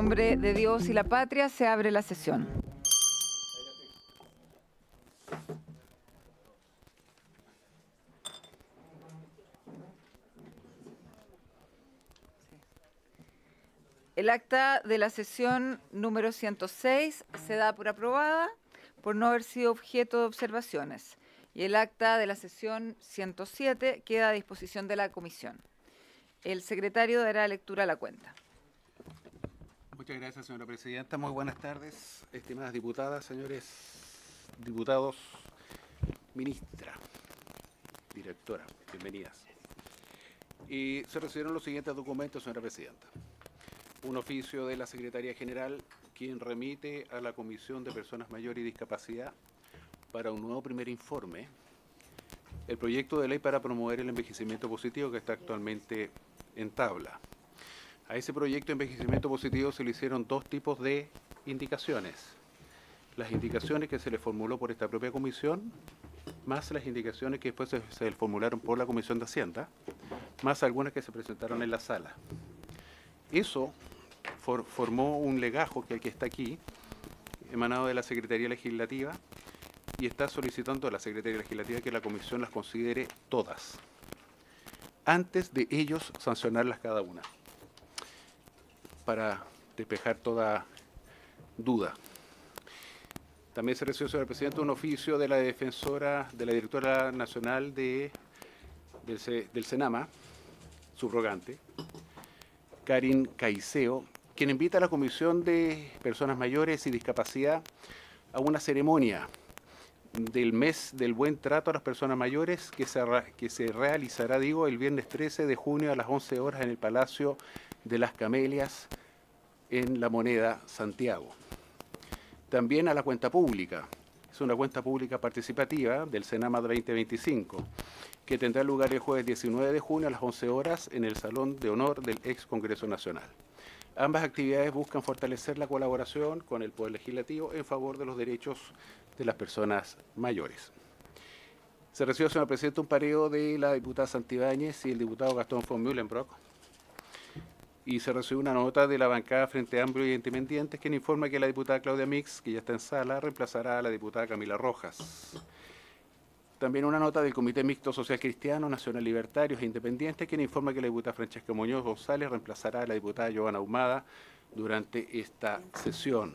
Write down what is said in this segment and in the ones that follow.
nombre de Dios y la patria, se abre la sesión. El acta de la sesión número 106 se da por aprobada por no haber sido objeto de observaciones. Y el acta de la sesión 107 queda a disposición de la comisión. El secretario dará lectura a la cuenta. Muchas gracias, señora presidenta. Muy buenas tardes, estimadas diputadas, señores diputados, ministra, directora, bienvenidas. Y se recibieron los siguientes documentos, señora presidenta. Un oficio de la Secretaría General, quien remite a la Comisión de Personas Mayores y Discapacidad para un nuevo primer informe el proyecto de ley para promover el envejecimiento positivo que está actualmente en tabla. A ese proyecto de envejecimiento positivo se le hicieron dos tipos de indicaciones. Las indicaciones que se le formuló por esta propia comisión, más las indicaciones que después se formularon por la Comisión de Hacienda, más algunas que se presentaron en la sala. Eso formó un legajo que está aquí, emanado de la Secretaría Legislativa, y está solicitando a la Secretaría Legislativa que la Comisión las considere todas, antes de ellos sancionarlas cada una, para despejar toda duda. También se recibió, señor presidente, un oficio de la defensora, de la directora nacional del Senama, subrogante, Karin Caicedo, quien invita a la Comisión de Personas Mayores y Discapacidad a una ceremonia del mes del buen trato a las personas mayores que se realizará, el viernes 13 de junio a las 11 horas en el Palacio de las Camelias en La Moneda, Santiago. También a la cuenta pública. Es una cuenta pública participativa del Senama 2025, que tendrá lugar el jueves 19 de junio a las 11 horas en el Salón de Honor del ex Congreso Nacional. Ambas actividades buscan fortalecer la colaboración con el Poder Legislativo en favor de los derechos de las personas mayores. Se recibió, señor presidente, un pareo de la diputada Santibáñez y el diputado Gastón von Mühlenbrock, y se recibió una nota de la bancada Frente Amplio y Independientes, quien informa que la diputada Claudia Mix, que ya está en sala, reemplazará a la diputada Camila Rojas. También una nota del Comité Mixto Social Cristiano, Nacional Libertarios e Independientes, quien informa que la diputada Francesca Muñoz González reemplazará a la diputada Giovanna Ahumada durante esta sesión.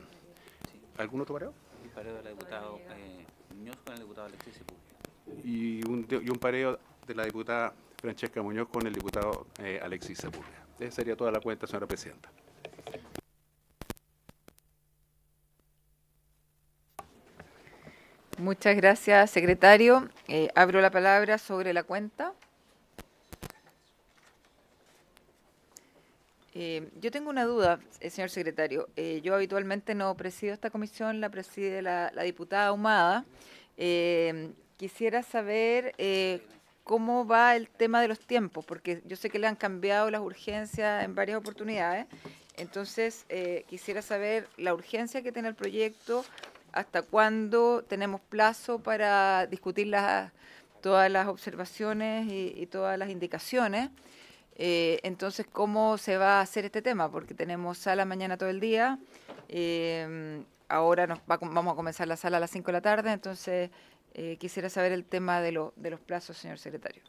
¿Algún otro pareo? Un pareo de la diputada Muñoz con el diputado Alexis Sepúlveda. Y un pareo de la diputada Francesca Muñoz con el diputado Alexis Sepúlveda. Esa sería toda la cuenta, señora presidenta. Muchas gracias, secretario. Abro la palabra sobre la cuenta. Yo tengo una duda, señor secretario. Yo habitualmente no presido esta comisión, la preside la diputada Ahumada. Quisiera saber cómo va el tema de los tiempos, porque yo sé que le han cambiado las urgencias en varias oportunidades. Entonces, quisiera saber la urgencia que tiene el proyecto, hasta cuándo tenemos plazo para discutir todas las observaciones y todas las indicaciones. Entonces, ¿cómo se va a hacer este tema? Porque tenemos sala mañana todo el día, ahora vamos a comenzar la sala a las 5 de la tarde, entonces quisiera saber el tema de los plazos, señor secretario.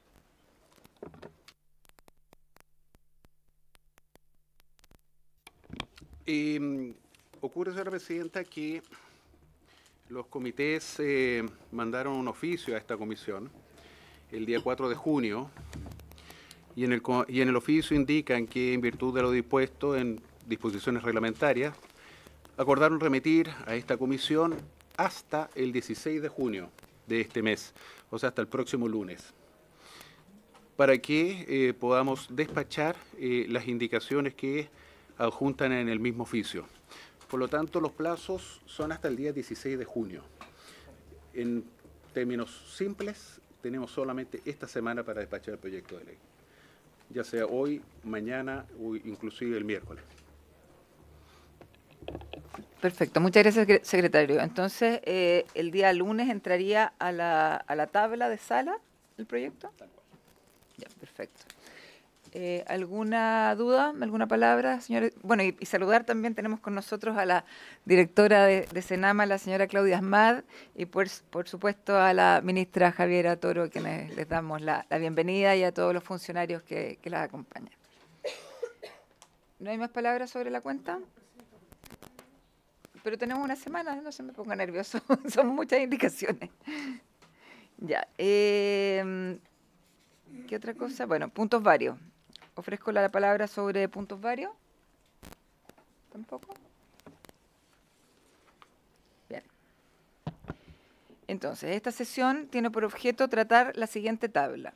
Ocurre, señora presidenta, que los comités mandaron un oficio a esta comisión el día 4 de junio y en el oficio indican que, en virtud de lo dispuesto en disposiciones reglamentarias, acordaron remitir a esta comisión hasta el 16 de junio de este mes, o sea, hasta el próximo lunes, para que podamos despachar las indicaciones que adjuntan en el mismo oficio. Por lo tanto, los plazos son hasta el día 16 de junio. En términos simples, tenemos solamente esta semana para despachar el proyecto de ley, ya sea hoy, mañana o inclusive el miércoles. Perfecto, muchas gracias, secretario. Entonces, el día lunes entraría a la tabla de sala el proyecto. Ya, perfecto. ¿Alguna duda, alguna palabra, señores? Bueno, y saludar también, tenemos con nosotros a la directora de Senama, la señora Claudia Asmad, y por supuesto a la ministra Javiera Toro, a quienes les damos la bienvenida, y a todos los funcionarios que las acompañan. ¿No hay más palabras sobre la cuenta? Pero tenemos una semana, no se me ponga nervioso, son muchas indicaciones. Ya. ¿Qué otra cosa? Bueno, puntos varios. ¿Ofrezco la palabra sobre puntos varios? ¿Tampoco? Bien. Entonces, esta sesión tiene por objeto tratar la siguiente tabla.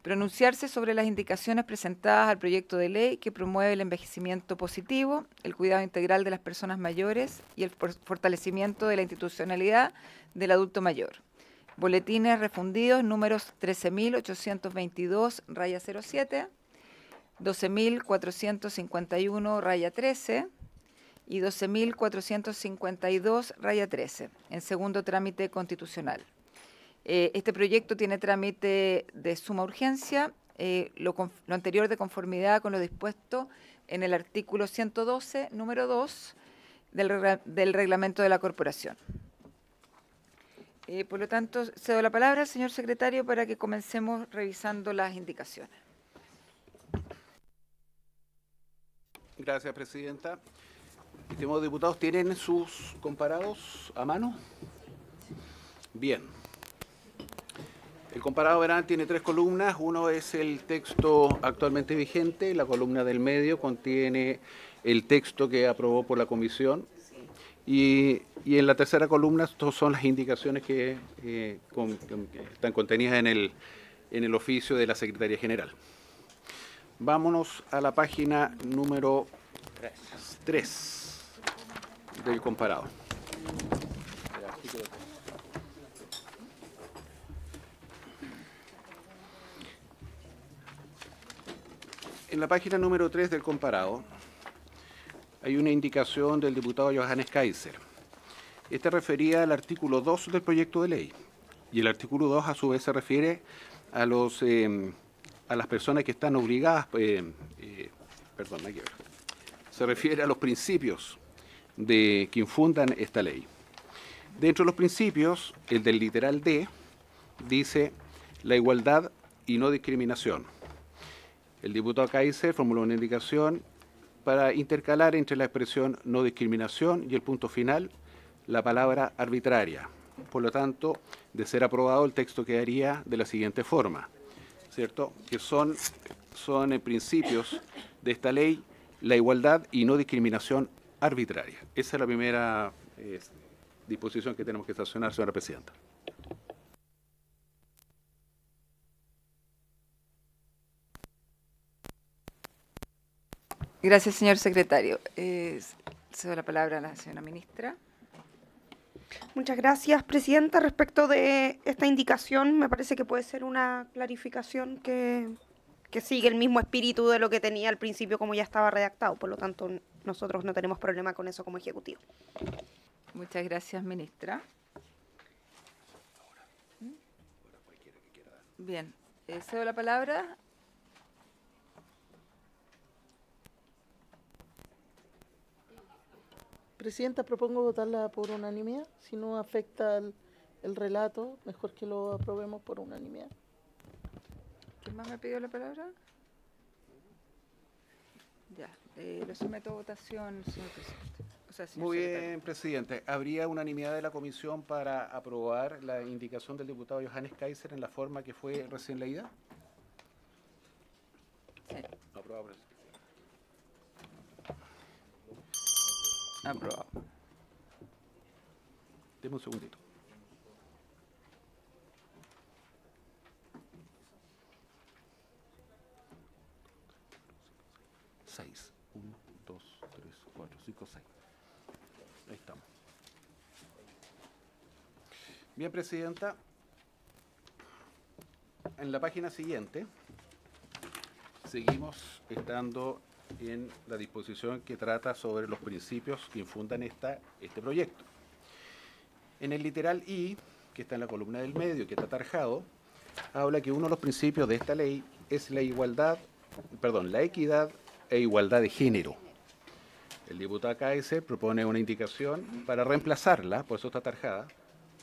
Pronunciarse sobre las indicaciones presentadas al proyecto de ley que promueve el envejecimiento positivo, el cuidado integral de las personas mayores y el fortalecimiento de la institucionalidad del adulto mayor. Boletines refundidos números 13.822-07, 12.451-13 y 12.452-13 en segundo trámite constitucional. Este proyecto tiene trámite de suma urgencia, lo anterior de conformidad con lo dispuesto en el artículo 112, número 2 del reglamento de la corporación. Por lo tanto, cedo la palabra al señor secretario para que comencemos revisando las indicaciones. Gracias, presidenta. Estimados diputados, ¿tienen sus comparados a mano? Bien. El comparado, verán, tiene 3 columnas. Uno es el texto actualmente vigente. La columna del medio contiene el texto que aprobó por la comisión. Y en la tercera columna, estas son las indicaciones que están contenidas en el oficio de la Secretaría General. Vámonos a la página número 3 del comparado. En la página número 3 del comparado hay una indicación del diputado Johannes Kaiser. Esta refería al artículo 2 del proyecto de ley. Y el artículo 2 a su vez se refiere a las personas que están obligadas, se refiere a los principios que infundan esta ley. Dentro de los principios, el del literal D dice la igualdad y no discriminación. El diputado Kaiser formuló una indicación para intercalar entre la expresión no discriminación y el punto final la palabra arbitraria. Por lo tanto, de ser aprobado, el texto quedaría de la siguiente forma, ¿cierto? Que son principios de esta ley la igualdad y no discriminación arbitraria. Esa es la primera disposición que tenemos que sancionar, señora presidenta. Gracias, señor secretario. Cedo la palabra a la señora ministra. Muchas gracias, presidenta. Respecto de esta indicación, me parece que puede ser una clarificación que sigue el mismo espíritu de lo que tenía al principio, como ya estaba redactado. Por lo tanto, nosotros no tenemos problema con eso como ejecutivo. Muchas gracias, ministra. Bien, cedo la palabra. Presidenta, propongo votarla por unanimidad. Si no afecta el relato, mejor que lo aprobemos por unanimidad. ¿Quién más me pidió la palabra? Ya, lo someto a votación, señor presidente. Señor Muy secretario. bien, presidente. ¿Habría unanimidad de la comisión para aprobar la indicación del diputado Johannes Kaiser en la forma que fue recién leída? Sí, Aprobado, presidente. aprobado. Deme un segundito. Seis. 1, 2, 3, 4, 5, 6. Ahí estamos. Bien, presidenta. En la página siguiente seguimos estando en la disposición que trata sobre los principios que infundan este proyecto. En el literal I, que está en la columna del medio, que está tarjado, habla que uno de los principios de esta ley es la igualdad la equidad e igualdad de género. El diputado Kaiser propone una indicación para reemplazarla, por eso está tarjada,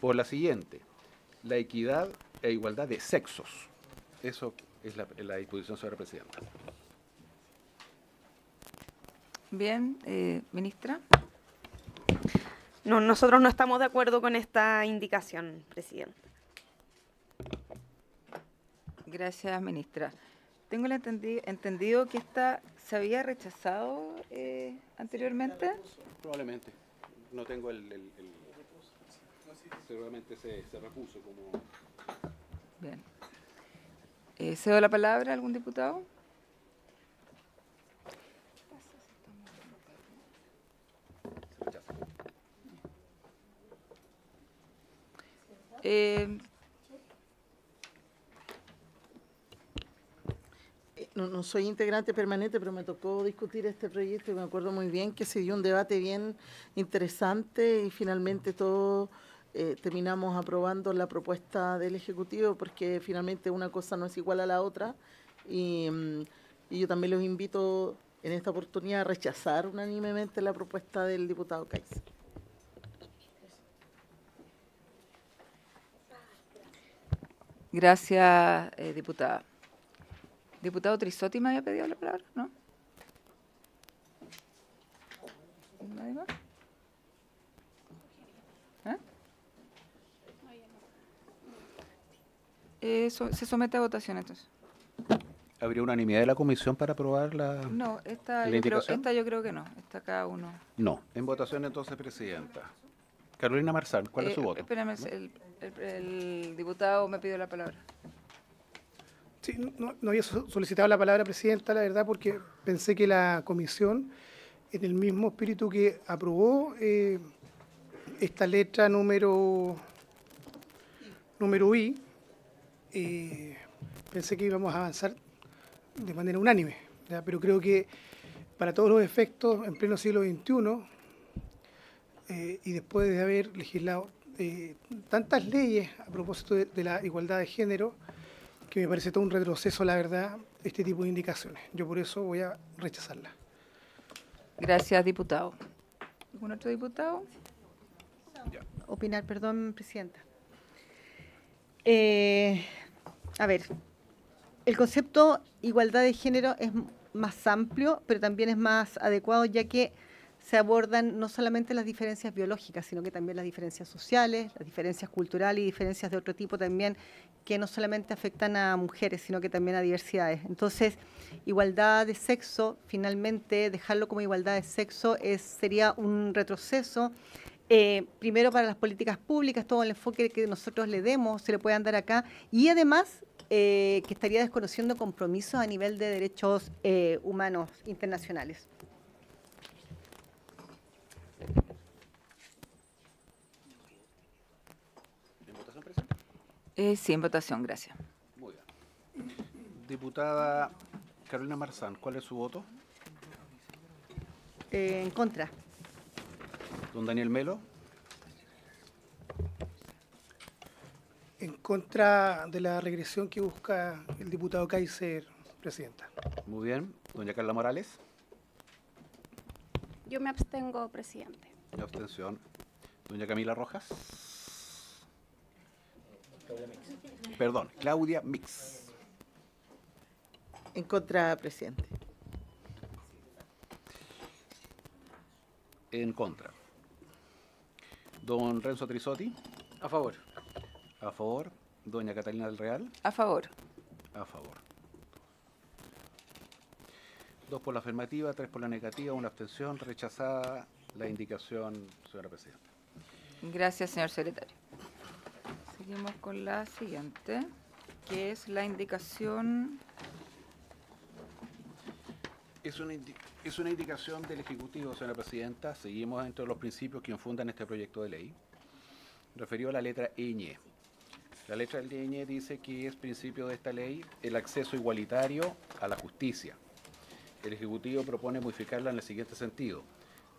por la siguiente: la equidad e igualdad de sexos. Eso es la disposición, señora presidenta. Bien, ministra. No, nosotros no estamos de acuerdo con esta indicación, presidenta. Gracias, ministra. Tengo entendido que esta se había rechazado anteriormente. Probablemente. No tengo seguramente se repuso como... Bien. ¿Cedo la palabra a algún diputado? Se rechaza. No soy integrante permanente, pero me tocó discutir este proyecto y me acuerdo muy bien que se dio un debate bien interesante y finalmente todos terminamos aprobando la propuesta del Ejecutivo porque finalmente una cosa no es igual a la otra y yo también los invito en esta oportunidad a rechazar unánimemente la propuesta del diputado Kaiser. Gracias, diputada. Diputado Trisotti me había pedido la palabra, ¿no? ¿Nadie más? Se somete a votación entonces. ¿Habría unanimidad de la comisión para aprobar No, esta la yo creo que no. Esta cada uno. No. En votación entonces, presidenta. Carolina Marzán, ¿cuál es su voto? Espérame, el diputado me pidió la palabra. Sí, no había solicitado la palabra, presidenta, la verdad, porque pensé que la comisión, en el mismo espíritu que aprobó esta letra número I, pensé que íbamos a avanzar de manera unánime, ¿ya? Pero creo que para todos los efectos, en pleno siglo XXI, y después de haber legislado tantas leyes a propósito de la igualdad de género, que me parece todo un retroceso, la verdad, este tipo de indicaciones. Yo por eso voy a rechazarla. Gracias, diputado. ¿Algún otro diputado? Opinar, perdón, presidenta. A ver, el concepto igualdad de género es más amplio, pero también es más adecuado, ya que se abordan no solamente las diferencias biológicas, sino que también las diferencias sociales, las diferencias culturales y diferencias de otro tipo también, que no solamente afectan a mujeres, sino que también a diversidades. Entonces, igualdad de sexo, finalmente, dejarlo como igualdad de sexo sería un retroceso, primero para las políticas públicas, todo el enfoque que nosotros le demos, se le puedan dar acá, y además que estaría desconociendo compromisos a nivel de derechos humanos internacionales. ¿En votación, presidenta? Sí, en votación, gracias. Muy bien. Diputada Carolina Marzán, ¿cuál es su voto? En contra. Don Daniel Melo. En contra de la regresión que busca el diputado Kaiser, presidenta. Muy bien. Doña Carla Morales. Yo me abstengo, presidente. La abstención. Doña Camila Rojas. Perdón, Claudia Mix. En contra, presidente. En contra. Don Renzo Trisotti. A favor. A favor. Doña Catalina del Real. A favor. A favor. 2 por la afirmativa, 3 por la negativa, 1 abstención. Rechazada la indicación, señora presidenta. Gracias, señor secretario. Seguimos con la siguiente, que es la indicación. Es una indicación del Ejecutivo, señora presidenta. Seguimos dentro de los principios que infundan este proyecto de ley. Referido a la letra ñ. La letra ñ dice que es principio de esta ley el acceso igualitario a la justicia. El Ejecutivo propone modificarla en el siguiente sentido.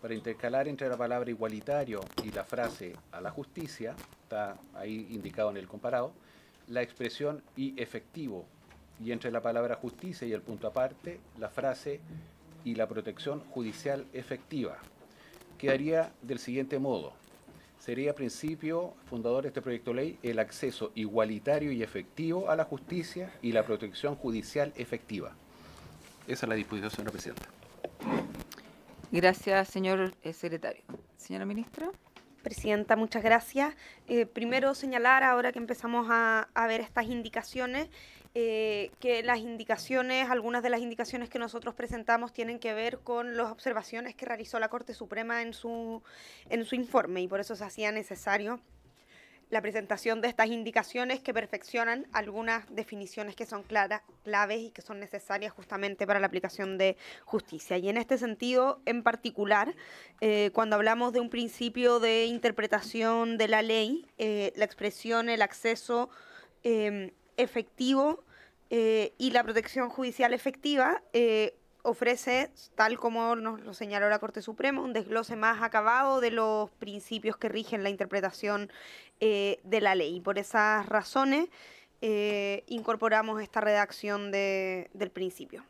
Para intercalar entre la palabra igualitario y la frase a la justicia, está ahí indicado en el comparado, la expresión y efectivo y entre la palabra justicia y el punto aparte, la frase y la protección judicial efectiva. Quedaría del siguiente modo. Sería principio fundador de este proyecto de ley el acceso igualitario y efectivo a la justicia y la protección judicial efectiva. Esa es la disposición, señora presidenta. Gracias, señor secretario. Señora ministra. Presidenta, muchas gracias. Primero señalar, ahora que empezamos a ver estas indicaciones, que las indicaciones, algunas de las indicaciones que nosotros presentamos tienen que ver con las observaciones que realizó la Corte Suprema en su informe, y por eso se hacía necesario la presentación de estas indicaciones que perfeccionan algunas definiciones que son claves y que son necesarias justamente para la aplicación de justicia. Y en este sentido, en particular, cuando hablamos de un principio de interpretación de la ley, la expresión, el acceso efectivo y la protección judicial efectiva ofrece, tal como nos lo señaló la Corte Suprema, un desglose más acabado de los principios que rigen la interpretación de la ley. Por esas razones incorporamos esta redacción del principio.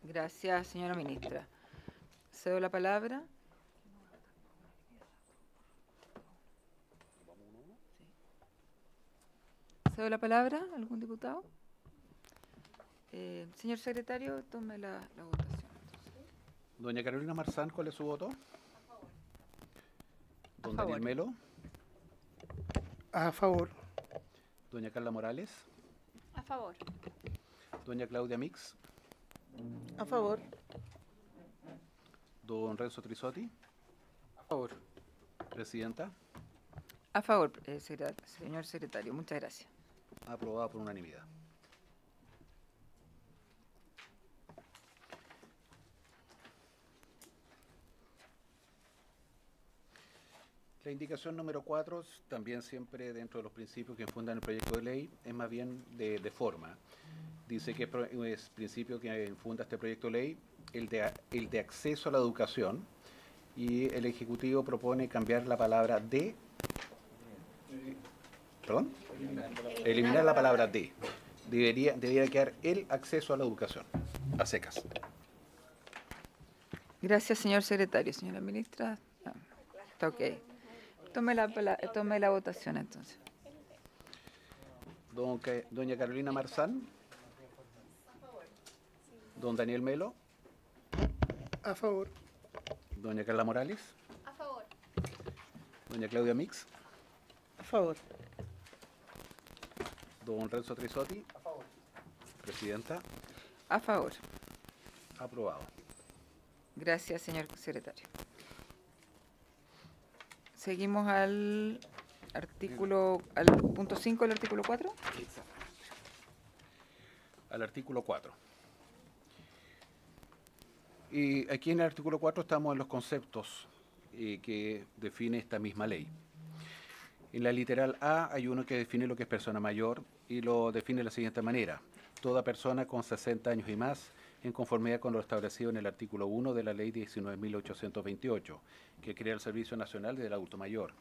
Gracias, señora ministra. Cedo la palabra. ¿Cedo la palabra a algún diputado? Señor secretario, tome la votación. Doña Carolina Marzán, ¿cuál es su voto? A favor. Don Daniel Melo. A favor. Doña Carla Morales. A favor. Doña Claudia Mix. A favor. Don Renzo Trisotti. A favor. Presidenta. A favor, señor secretario. Muchas gracias. Aprobada por unanimidad. La indicación número 4, también siempre dentro de los principios que fundan el proyecto de ley, es más bien de forma. Dice que es principio que funda este proyecto de ley el de acceso a la educación, y el Ejecutivo propone cambiar la palabra de. ¿Perdón? Eliminar la palabra de. Debería quedar el acceso a la educación, a secas. Gracias, señor secretario. Señora ministra, no, está ok. Tome la votación entonces. Doña Carolina Marzán. Don Daniel Melo. A favor. Doña Carla Morales. A favor. Doña Claudia Mix. A favor. Don Renzo Trisotti. A favor. Presidenta. A favor. Aprobado. Gracias, señor secretario. Seguimos al punto 5 del artículo 4. Al artículo 4. Y aquí en el artículo 4 estamos en los conceptos que define esta misma ley. En la literal A hay uno que define lo que es persona mayor y lo define de la siguiente manera: toda persona con 60 años y más, en conformidad con lo establecido en el artículo 1 de la Ley 19.828, que crea el Servicio Nacional del Adulto Mayor,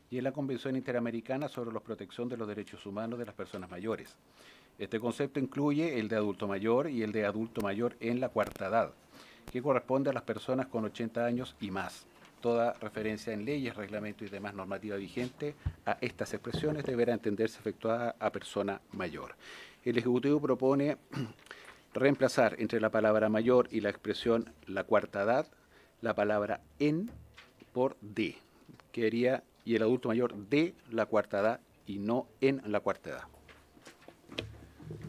y en la Convención Interamericana sobre la Protección de los Derechos Humanos de las Personas Mayores. Este concepto incluye el de adulto mayor y el de adulto mayor en la cuarta edad, que corresponde a las personas con 80 años y más. Toda referencia en leyes, reglamentos y demás normativa vigente a estas expresiones deberá entenderse efectuada a persona mayor. El Ejecutivo propone reemplazar entre la palabra mayor y la expresión la cuarta edad la palabra en por de. Quedaría y el adulto mayor de la cuarta edad y no en la cuarta edad.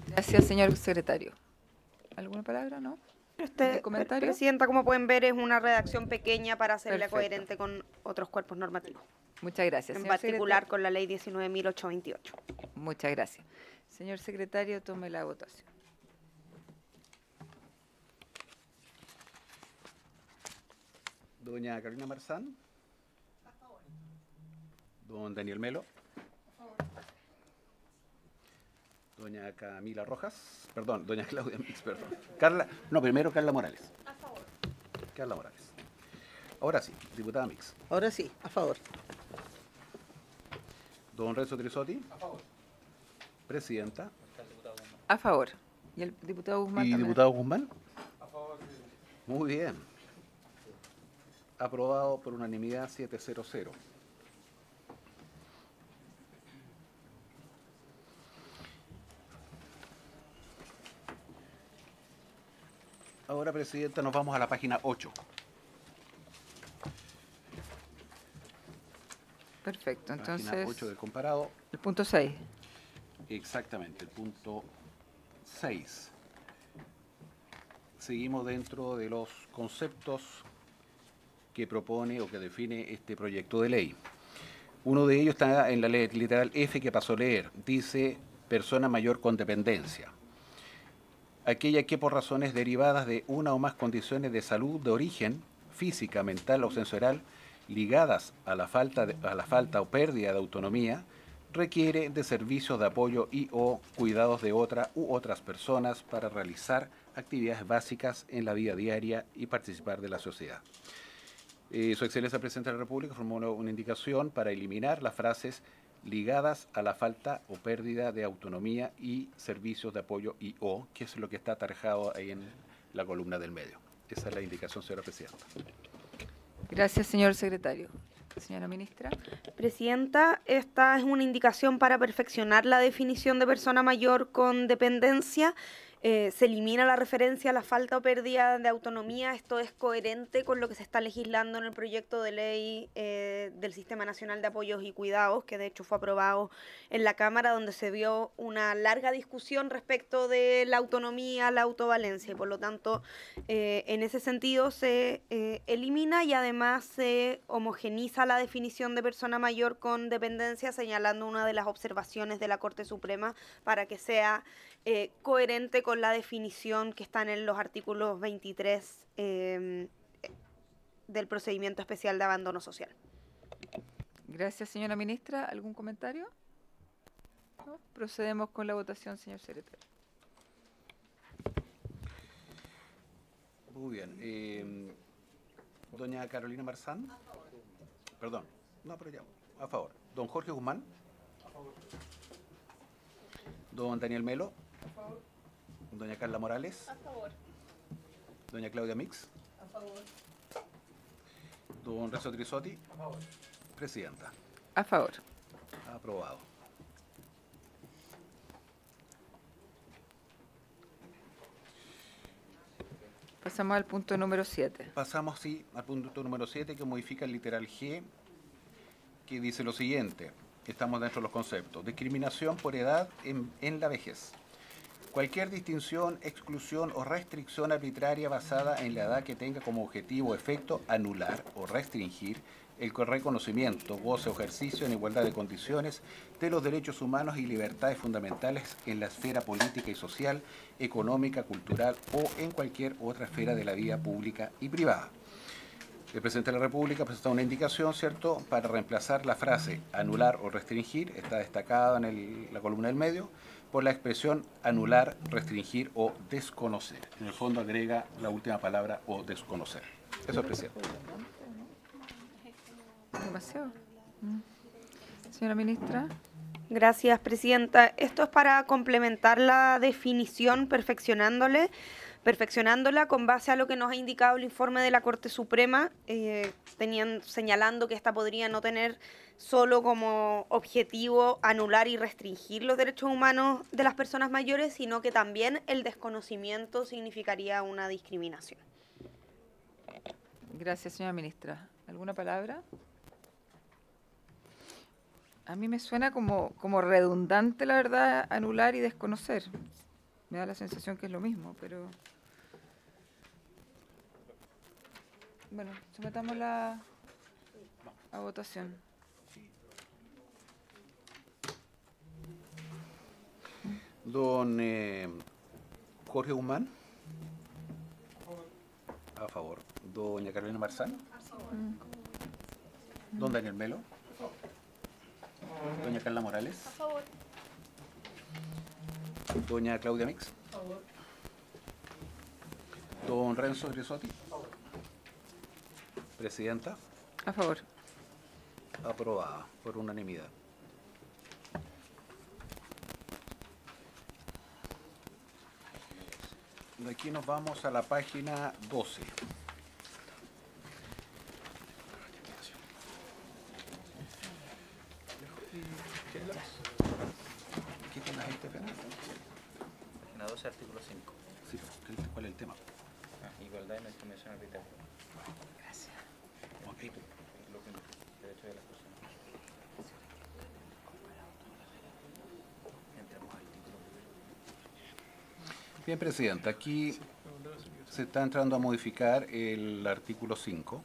Gracias, señor secretario. ¿Alguna palabra? ¿No? ¿Comentario? Presidenta, como pueden ver, es una redacción pequeña para hacerla Perfecto. coherente con otros cuerpos normativos, Muchas gracias. en Señor particular secretario. con la Ley 19.828. Muchas gracias. Señor secretario, tome la votación. Doña Carolina Marzán. A favor. Don Daniel Melo. A favor. Doña Camila Rojas. Perdón, doña Claudia Mix, perdón. Primero Carla Morales. A favor. Carla Morales. Ahora sí, diputada Mix. Ahora sí, a favor. Don Renzo Trisotti. A favor. Presidenta. A favor. ¿Y el diputado Guzmán ¿Y también? diputado Guzmán? Muy bien. Aprobado por unanimidad 700. Ahora, Presidenta, nos vamos a la página 8. Perfecto, Página entonces 8 del comparado. el punto 6. Exactamente, el punto 6. Seguimos dentro de los conceptos que propone o que define este proyecto de ley. Uno de ellos está en la literal F que pasó a leer. Dice persona mayor con dependencia. Aquella que por razones derivadas de una o más condiciones de salud de origen, física, mental o sensorial, ligadas a la falta o pérdida de autonomía, requiere de servicios de apoyo y o cuidados de otra u otras personas para realizar actividades básicas en la vida diaria y participar de la sociedad. Su Excelencia Presidente de la República formuló una indicación para eliminar las frases ligadas a la falta o pérdida de autonomía y servicios de apoyo y o, que es lo que está atarjado ahí en la columna del medio. Esa es la indicación, señora Presidenta. Gracias, señor secretario. Señora ministra. Presidenta, esta es una indicación para perfeccionar la definición de persona mayor con dependencia. Se elimina la referencia a la falta o pérdida de autonomía. Esto es coherente con lo que se está legislando en el proyecto de ley del Sistema Nacional de Apoyos y Cuidados, que de hecho fue aprobado en la Cámara, donde se vio una larga discusión respecto de la autonomía, la autovalencia, y por lo tanto, en ese sentido se elimina y además se homogeniza la definición de persona mayor con dependencia, señalando una de las observaciones de la Corte Suprema para que sea coherente con la definición que están en los artículos 23 del procedimiento especial de abandono social. Gracias, señora ministra. ¿Algún comentario? ¿No? Procedemos con la votación, señor secretario. Muy bien. Doña Carolina Marzán. Perdón. No, pero ya. A favor. Don Jorge Guzmán. A favor. Don Daniel Melo. A favor. Doña Carla Morales. A favor. Doña Claudia Mix. A favor. Don Renzo Trisotti. A favor. Presidenta. A favor. Aprobado. Pasamos al punto número 7. Pasamos, sí, al punto número 7, que modifica el literal G, que dice lo siguiente. Estamos dentro de los conceptos. Discriminación por edad en la vejez. Cualquier distinción, exclusión o restricción arbitraria basada en la edad que tenga como objetivo o efecto anular o restringir el reconocimiento, goce o ejercicio en igualdad de condiciones de los derechos humanos y libertades fundamentales en la esfera política y social, económica, cultural o en cualquier otra esfera de la vida pública y privada. El Presidente de la República presenta una indicación, ¿cierto?, para reemplazar la frase anular o restringir, está destacada en la columna del medio, por la expresión anular, restringir o desconocer. En el fondo agrega la última palabra o desconocer. Eso es, Presidente. Demasiado. Señora ministra. Gracias, Presidenta. Esto es para complementar la definición, perfeccionándola con base a lo que nos ha indicado el informe de la Corte Suprema, señalando que esta podría no tener solo como objetivo anular y restringir los derechos humanos de las personas mayores, sino que también el desconocimiento significaría una discriminación. Gracias, señora ministra. ¿Alguna palabra? A mí me suena como redundante, la verdad, anular y desconocer. Me da la sensación que es lo mismo, pero... Bueno, sometamos a votación. Don Jorge Guzmán. A favor. Doña Carolina Marzán. Don Daniel Melo. Doña Carla Morales. A favor. Doña Claudia Mix. A favor. Don Renzo Grisotti. Presidenta. A favor. Aprobada por unanimidad. De aquí nos vamos a la página 12. ¿Qué temas hay, Estefan? Página 12, artículo 5. Sí, ¿cuál es el tema? Igualdad y no discriminación arbitraria. Gracias. Ok. Derecho de las personas. Entramos al título. Bien, Presidenta, aquí se está entrando a modificar el artículo 5.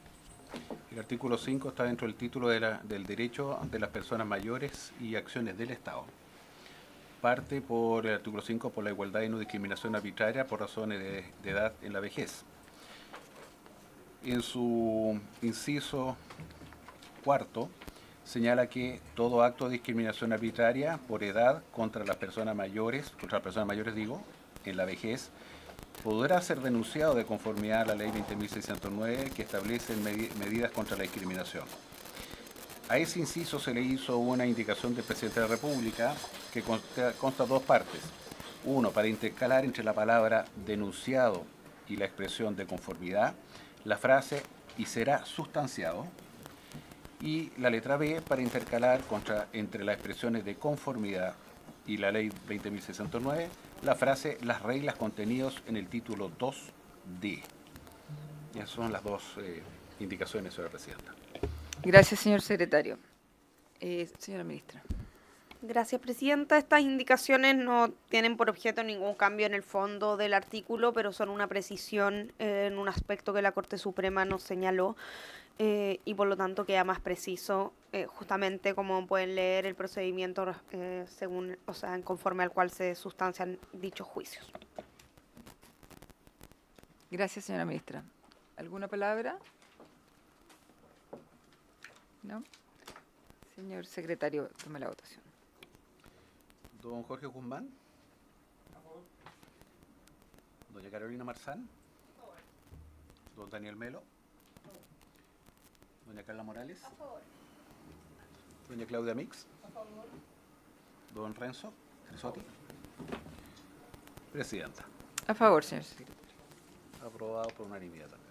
El artículo 5 está dentro del título del derecho de las personas mayores y acciones del Estado. Parte por el artículo 5 por la igualdad y no discriminación arbitraria por razones de edad en la vejez. En su inciso cuarto señala que todo acto de discriminación arbitraria por edad contra las personas mayores, en la vejez, podrá ser denunciado de conformidad a la ley 20.609 que establece medidas contra la discriminación. A ese inciso se le hizo una indicación del Presidente de la República que consta dos partes. Uno, para intercalar entre la palabra denunciado y la expresión de conformidad, la frase y será sustanciado. Y la letra B, para intercalar entre las expresiones de conformidad y la ley 20.609, la frase las reglas contenidos en el título 2D. Y esas son las dos indicaciones, señora Presidenta. Gracias, señor secretario. Señora ministra. Gracias, Presidenta. Estas indicaciones no tienen por objeto ningún cambio en el fondo del artículo, pero son una precisión en un aspecto que la Corte Suprema nos señaló y por lo tanto queda más preciso, justamente como pueden leer el procedimiento según, conforme al cual se sustancian dichos juicios. Gracias, señora ministra. ¿Alguna palabra? ¿No? Señor secretario, tome la votación. Don Jorge Guzmán. Doña Carolina Marzán. Don Daniel Melo. Doña Carla Morales. Doña Claudia Mix. Don Renzo Trisotti. Presidenta. A favor, señor secretario. Aprobado por unanimidad también.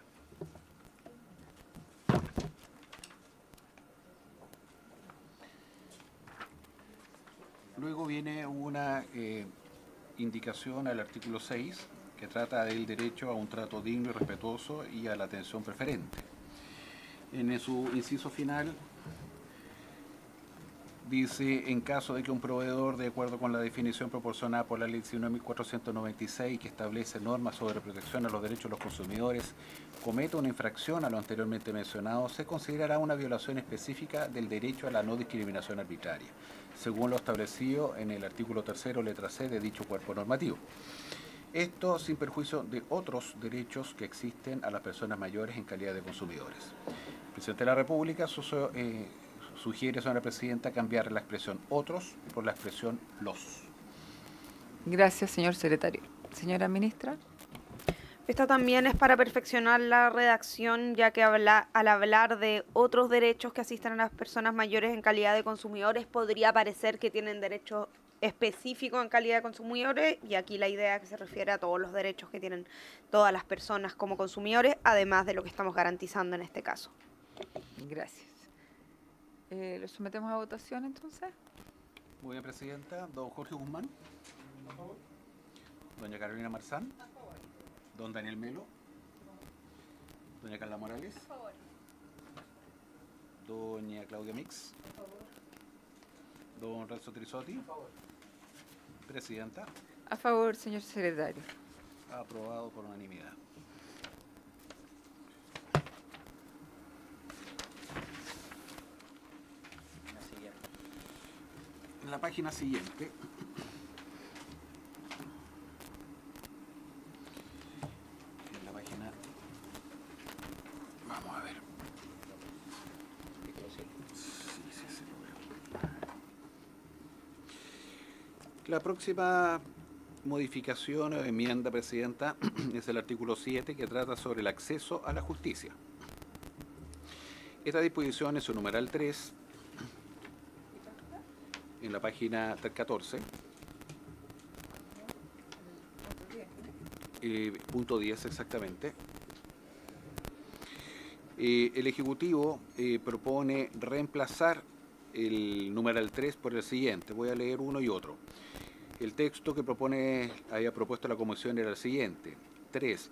Luego viene una indicación al artículo 6 que trata del derecho a un trato digno y respetuoso y a la atención preferente. En su inciso final dice, en caso de que un proveedor, de acuerdo con la definición proporcionada por la ley 19.496 que establece normas sobre protección a los derechos de los consumidores, cometa una infracción a lo anteriormente mencionado, se considerará una violación específica del derecho a la no discriminación arbitraria, según lo establecido en el artículo 3, letra C de dicho cuerpo normativo. Esto sin perjuicio de otros derechos que existen a las personas mayores en calidad de consumidores. El Presidente de la República sugiere, señora Presidenta, cambiar la expresión otros por la expresión los. Gracias, señor secretario. Señora ministra. Esta también es para perfeccionar la redacción, ya que al hablar de otros derechos que asisten a las personas mayores en calidad de consumidores, podría parecer que tienen derechos específicos en calidad de consumidores, y aquí la idea que se refiere a todos los derechos que tienen todas las personas como consumidores, además de lo que estamos garantizando en este caso. Gracias. ¿Lo sometemos a votación entonces? Muy bien, Presidenta. Don Jorge Guzmán. A favor. Doña Carolina Marzán. A favor. Don Daniel Melo. Doña Carla Morales. A favor. Doña Claudia Mix. A favor. Don Renzo Trisotti. A favor. Presidenta. A favor, señor secretario. Aprobado por unanimidad. En la página siguiente, vamos a ver. La próxima modificación o enmienda, Presidenta, es el artículo 7 que trata sobre el acceso a la justicia. Esta disposición en su numeral 3, en la página 14, punto 10 exactamente. El Ejecutivo propone reemplazar el numeral 3 por el siguiente. Voy a leer uno y otro. El texto que había propuesto la Comisión era el siguiente. 3.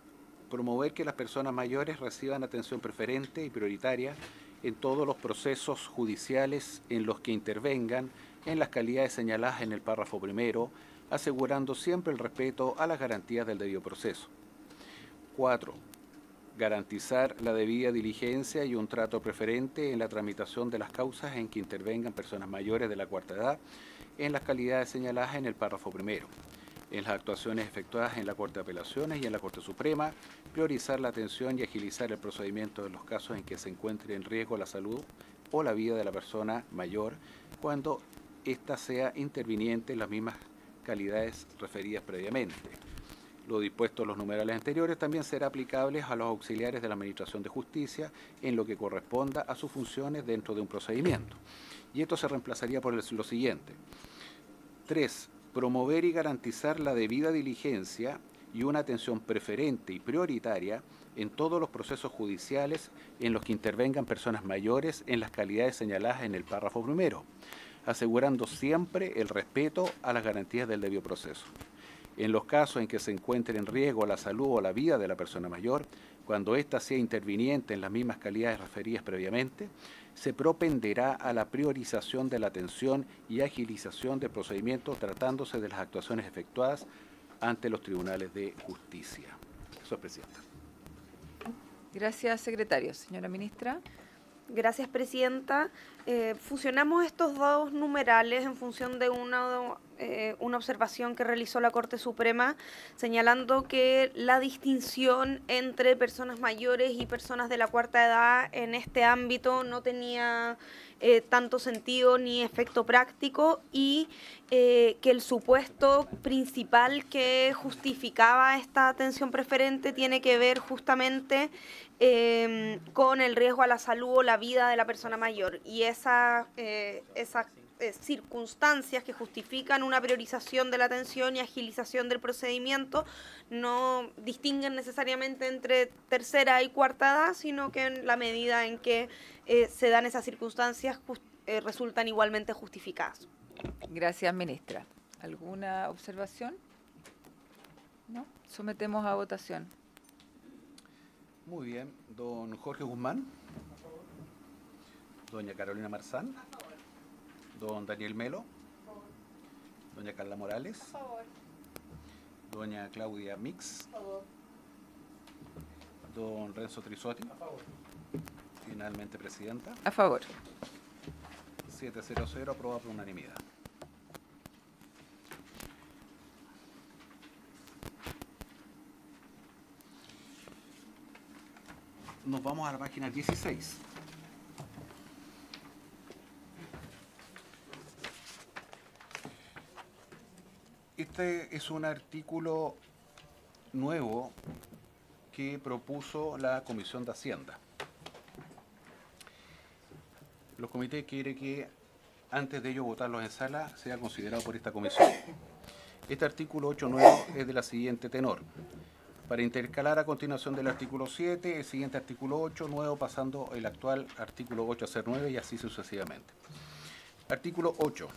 Promover que las personas mayores reciban atención preferente y prioritaria en todos los procesos judiciales en los que intervengan en las calidades señaladas en el párrafo primero, asegurando siempre el respeto a las garantías del debido proceso. 4. Garantizar la debida diligencia y un trato preferente en la tramitación de las causas en que intervengan personas mayores de la cuarta edad en las calidades señaladas en el párrafo primero. En las actuaciones efectuadas en la Corte de Apelaciones y en la Corte Suprema, priorizar la atención y agilizar el procedimiento de los casos en que se encuentre en riesgo la salud o la vida de la persona mayor cuando ésta sea interviniente en las mismas calidades referidas previamente. Lo dispuesto en los numerales anteriores también será aplicable a los auxiliares de la Administración de Justicia en lo que corresponda a sus funciones dentro de un procedimiento. Y esto se reemplazaría por lo siguiente. 3. Promover y garantizar la debida diligencia y una atención preferente y prioritaria en todos los procesos judiciales en los que intervengan personas mayores en las calidades señaladas en el párrafo primero, asegurando siempre el respeto a las garantías del debido proceso. En los casos en que se encuentre en riesgo la salud o la vida de la persona mayor, cuando ésta sea interviniente en las mismas calidades referidas previamente, se propenderá a la priorización de la atención y agilización del procedimiento tratándose de las actuaciones efectuadas ante los tribunales de justicia. Eso es, Presidenta. Gracias, secretario. Señora ministra. Gracias, Presidenta. Fusionamos estos dos numerales en función de una observación que realizó la Corte Suprema, señalando que la distinción entre personas mayores y personas de la cuarta edad en este ámbito no tenía tanto sentido ni efecto práctico y que el supuesto principal que justificaba esta atención preferente tiene que ver justamente con el riesgo a la salud o la vida de la persona mayor. Y esas circunstancias que justifican una priorización de la atención y agilización del procedimiento no distinguen necesariamente entre tercera y cuarta edad, sino que en la medida en que se dan esas circunstancias resultan igualmente justificadas. Gracias, ministra. ¿Alguna observación? ¿No? Sometemos a votación. Muy bien. Don Jorge Guzmán. Doña Carolina Marzán. Don Daniel Melo. Doña Carla Morales. A favor. Doña Claudia Mix. A favor. Don Renzo Trisotti. A favor. Finalmente, Presidenta. A favor. 700, aprobado por unanimidad. Nos vamos a la página 16. Este es un artículo nuevo que propuso la Comisión de Hacienda. Los comités quieren que antes de ello votarlos en sala sea considerado por esta comisión. Este artículo 8 nuevo es de la siguiente tenor. Para intercalar a continuación del artículo 7, el siguiente artículo 8 nuevo, pasando el actual artículo 8 a ser 9 y así sucesivamente. Artículo 8.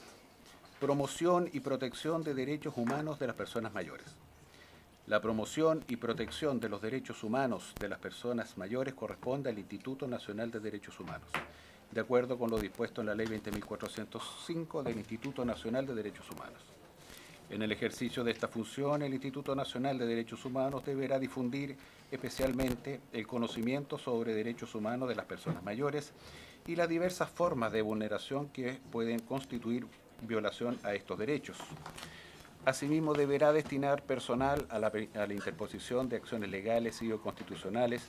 Promoción y protección de derechos humanos de las personas mayores. La promoción y protección de los derechos humanos de las personas mayores corresponde al Instituto Nacional de Derechos Humanos, de acuerdo con lo dispuesto en la Ley 20.405 del Instituto Nacional de Derechos Humanos. En el ejercicio de esta función, el Instituto Nacional de Derechos Humanos deberá difundir especialmente el conocimiento sobre derechos humanos de las personas mayores y las diversas formas de vulneración que pueden constituir violación a estos derechos. Asimismo, deberá destinar personal a la interposición de acciones legales y o constitucionales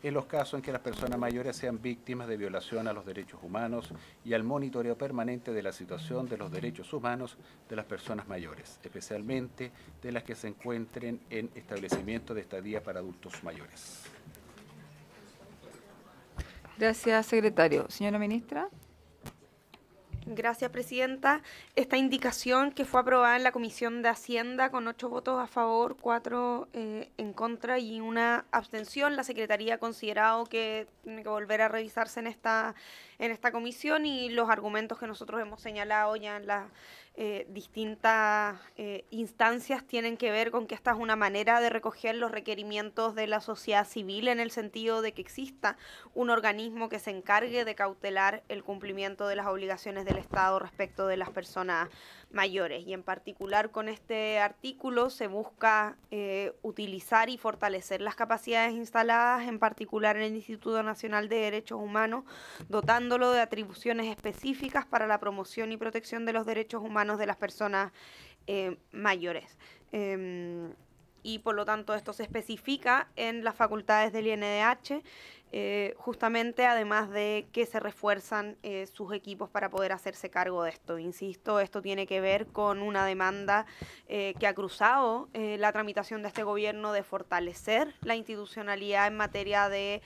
en los casos en que las personas mayores sean víctimas de violación a los derechos humanos y al monitoreo permanente de la situación de los derechos humanos de las personas mayores, especialmente de las que se encuentren en establecimientos de estadía para adultos mayores. Gracias, secretario. Señora ministra. Gracias, presidenta. Esta indicación que fue aprobada en la Comisión de Hacienda con 8 votos a favor, 4 en contra y una abstención, la Secretaría ha considerado que tiene que volver a revisarse en esta comisión, y los argumentos que nosotros hemos señalado ya en las distintas instancias tienen que ver con que esta es una manera de recoger los requerimientos de la sociedad civil, en el sentido de que exista un organismo que se encargue de cautelar el cumplimiento de las obligaciones del Estado respecto de las personas mayores. Y en particular con este artículo se busca utilizar y fortalecer las capacidades instaladas, en particular en el Instituto Nacional de Derechos Humanos, dotándolo de atribuciones específicas para la promoción y protección de los derechos humanos de las personas mayores. Y por lo tanto esto se especifica en las facultades del INDH, justamente además de que se refuerzan sus equipos para poder hacerse cargo de esto. Insisto, esto tiene que ver con una demanda que ha cruzado la tramitación de este gobierno, de fortalecer la institucionalidad en materia de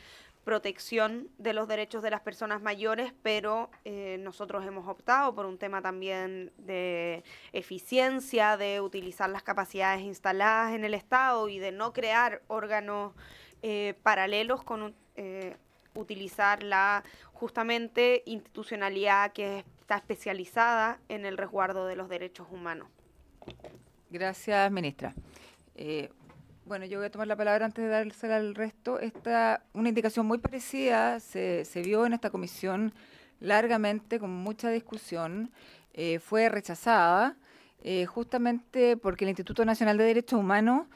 protección de los derechos de las personas mayores, pero nosotros hemos optado por un tema también de eficiencia, de utilizar las capacidades instaladas en el Estado y de no crear órganos paralelos, con utilizar la justamente institucionalidad que está especializada en el resguardo de los derechos humanos. Gracias, ministra. Bueno, yo voy a tomar la palabra antes de dársela al resto. Una indicación muy parecida se vio en esta comisión largamente, con mucha discusión. Fue rechazada justamente porque el Instituto Nacional de Derechos Humanos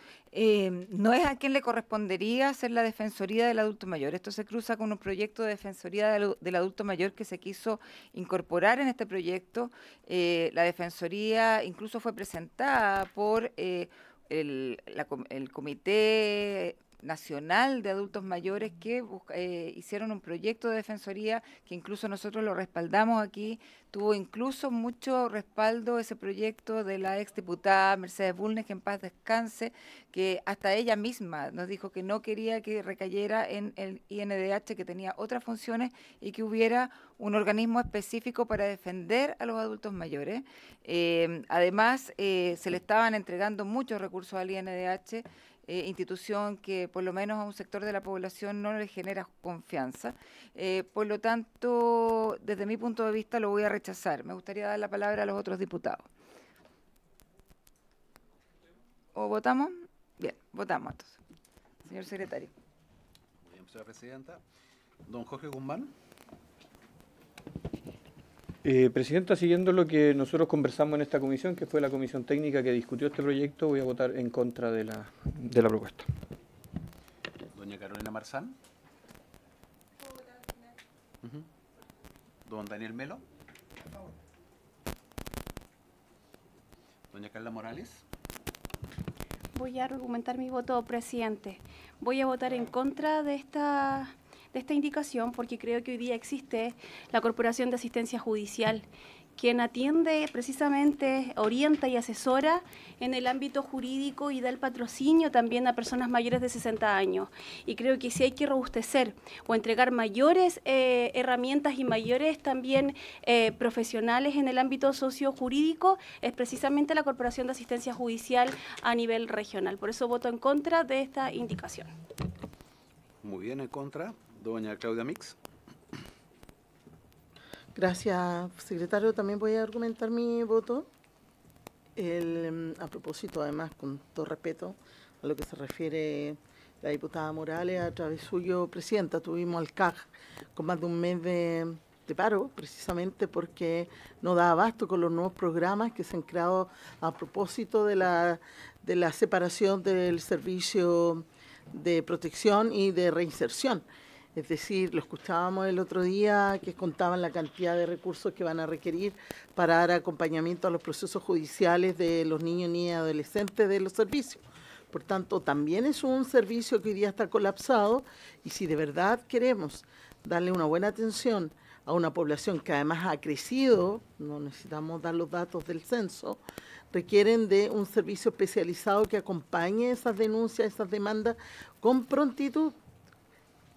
no es a quien le correspondería hacer la Defensoría del Adulto Mayor. Esto se cruza con un proyecto de Defensoría del Adulto Mayor que se quiso incorporar en este proyecto. La Defensoría incluso fue presentada por el Comité Nacional de Adultos Mayores, que hicieron un proyecto de defensoría que incluso nosotros lo respaldamos aquí. Tuvo incluso mucho respaldo ese proyecto de la exdiputada Mercedes Bulnes, que en paz descanse, que hasta ella misma nos dijo que no quería que recayera en el INDH, que tenía otras funciones, y que hubiera un organismo específico para defender a los adultos mayores. Además, se le estaban entregando muchos recursos al INDH, institución que por lo menos a un sector de la población no le genera confianza. Por lo tanto, desde mi punto de vista lo voy a rechazar. Me gustaría dar la palabra a los otros diputados. ¿O votamos? Bien, votamos entonces. Señor secretario. Muy bien, señora presidenta. Don Jorge Guzmán. Presidenta, siguiendo lo que nosotros conversamos en esta comisión, que fue la comisión técnica que discutió este proyecto, voy a votar en contra de la propuesta. Doña Carolina Marzán. Don Daniel Melo. Doña Carla Morales. Voy a argumentar mi voto, presidente. Voy a votar en contra de esta indicación, porque creo que hoy día existe la Corporación de Asistencia Judicial, quien atiende precisamente, orienta y asesora en el ámbito jurídico y da el patrocinio también a personas mayores de 60 años. Y creo que si hay que robustecer o entregar mayores herramientas y mayores también profesionales en el ámbito sociojurídico, es precisamente la Corporación de Asistencia Judicial a nivel regional. Por eso voto en contra de esta indicación. Muy bien, en contra. Doña Claudia Mix. Gracias, secretario. También voy a argumentar mi voto. A propósito, además, con todo respeto a lo que se refiere la diputada Morales, a través suyo, presidenta, tuvimos al CAG con más de un mes de paro, precisamente porque no da abasto con los nuevos programas que se han creado a propósito de la separación del servicio de protección y de reinserción. Es decir, lo escuchábamos el otro día, que contaban la cantidad de recursos que van a requerir para dar acompañamiento a los procesos judiciales de los niños, niñas y adolescentes de los servicios. Por tanto, también es un servicio que hoy día está colapsado, y si de verdad queremos darle una buena atención a una población que además ha crecido, no necesitamos dar los datos del censo, requieren de un servicio especializado que acompañe esas denuncias, esas demandas con prontitud,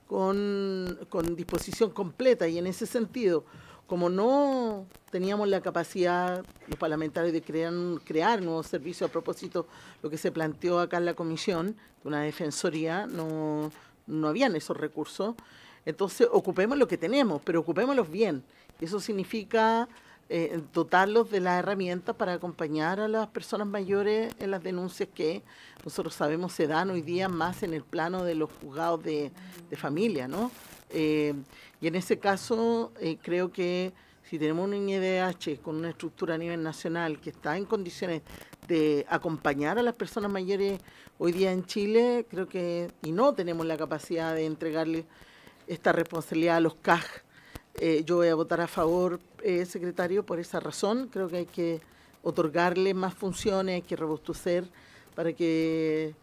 con disposición completa, y en ese sentido, como no teníamos la capacidad, los parlamentarios, de crear nuevos servicios, a propósito lo que se planteó acá en la comisión, una defensoría, no habían esos recursos. Entonces, ocupemos lo que tenemos, pero ocupémoslos bien. Eso significa dotarlos de las herramientas para acompañar a las personas mayores en las denuncias que nosotros sabemos se dan hoy día más en el plano de los juzgados de familia, ¿no? Y en ese caso, creo que si tenemos un INDH con una estructura a nivel nacional que está en condiciones de acompañar a las personas mayores hoy día en Chile, creo que, y no tenemos la capacidad de entregarle esta responsabilidad a los CAJ, yo voy a votar a favor, secretario, por esa razón. Creo que hay que otorgarle más funciones, hay que robustecer para que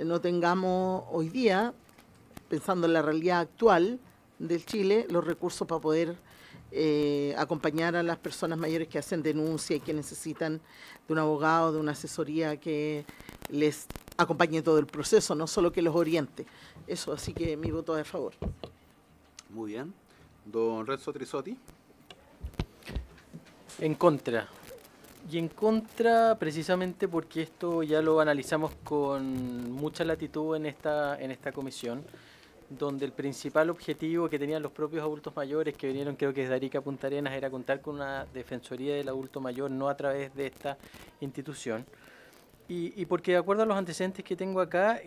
no tengamos hoy día, pensando en la realidad actual del Chile, los recursos para poder acompañar a las personas mayores que hacen denuncia y que necesitan de un abogado, de una asesoría que les acompañe todo el proceso, no solo que los oriente. Eso, así que mi voto es a favor. Muy bien. Don Renzo Trisotti. En contra. Y en contra precisamente porque esto ya lo analizamos con mucha latitud en esta comisión, donde el principal objetivo que tenían los propios adultos mayores que vinieron, creo que desde Arica a Punta Arenas, era contar con una defensoría del adulto mayor, no a través de esta institución. Y porque de acuerdo a los antecedentes que tengo acá,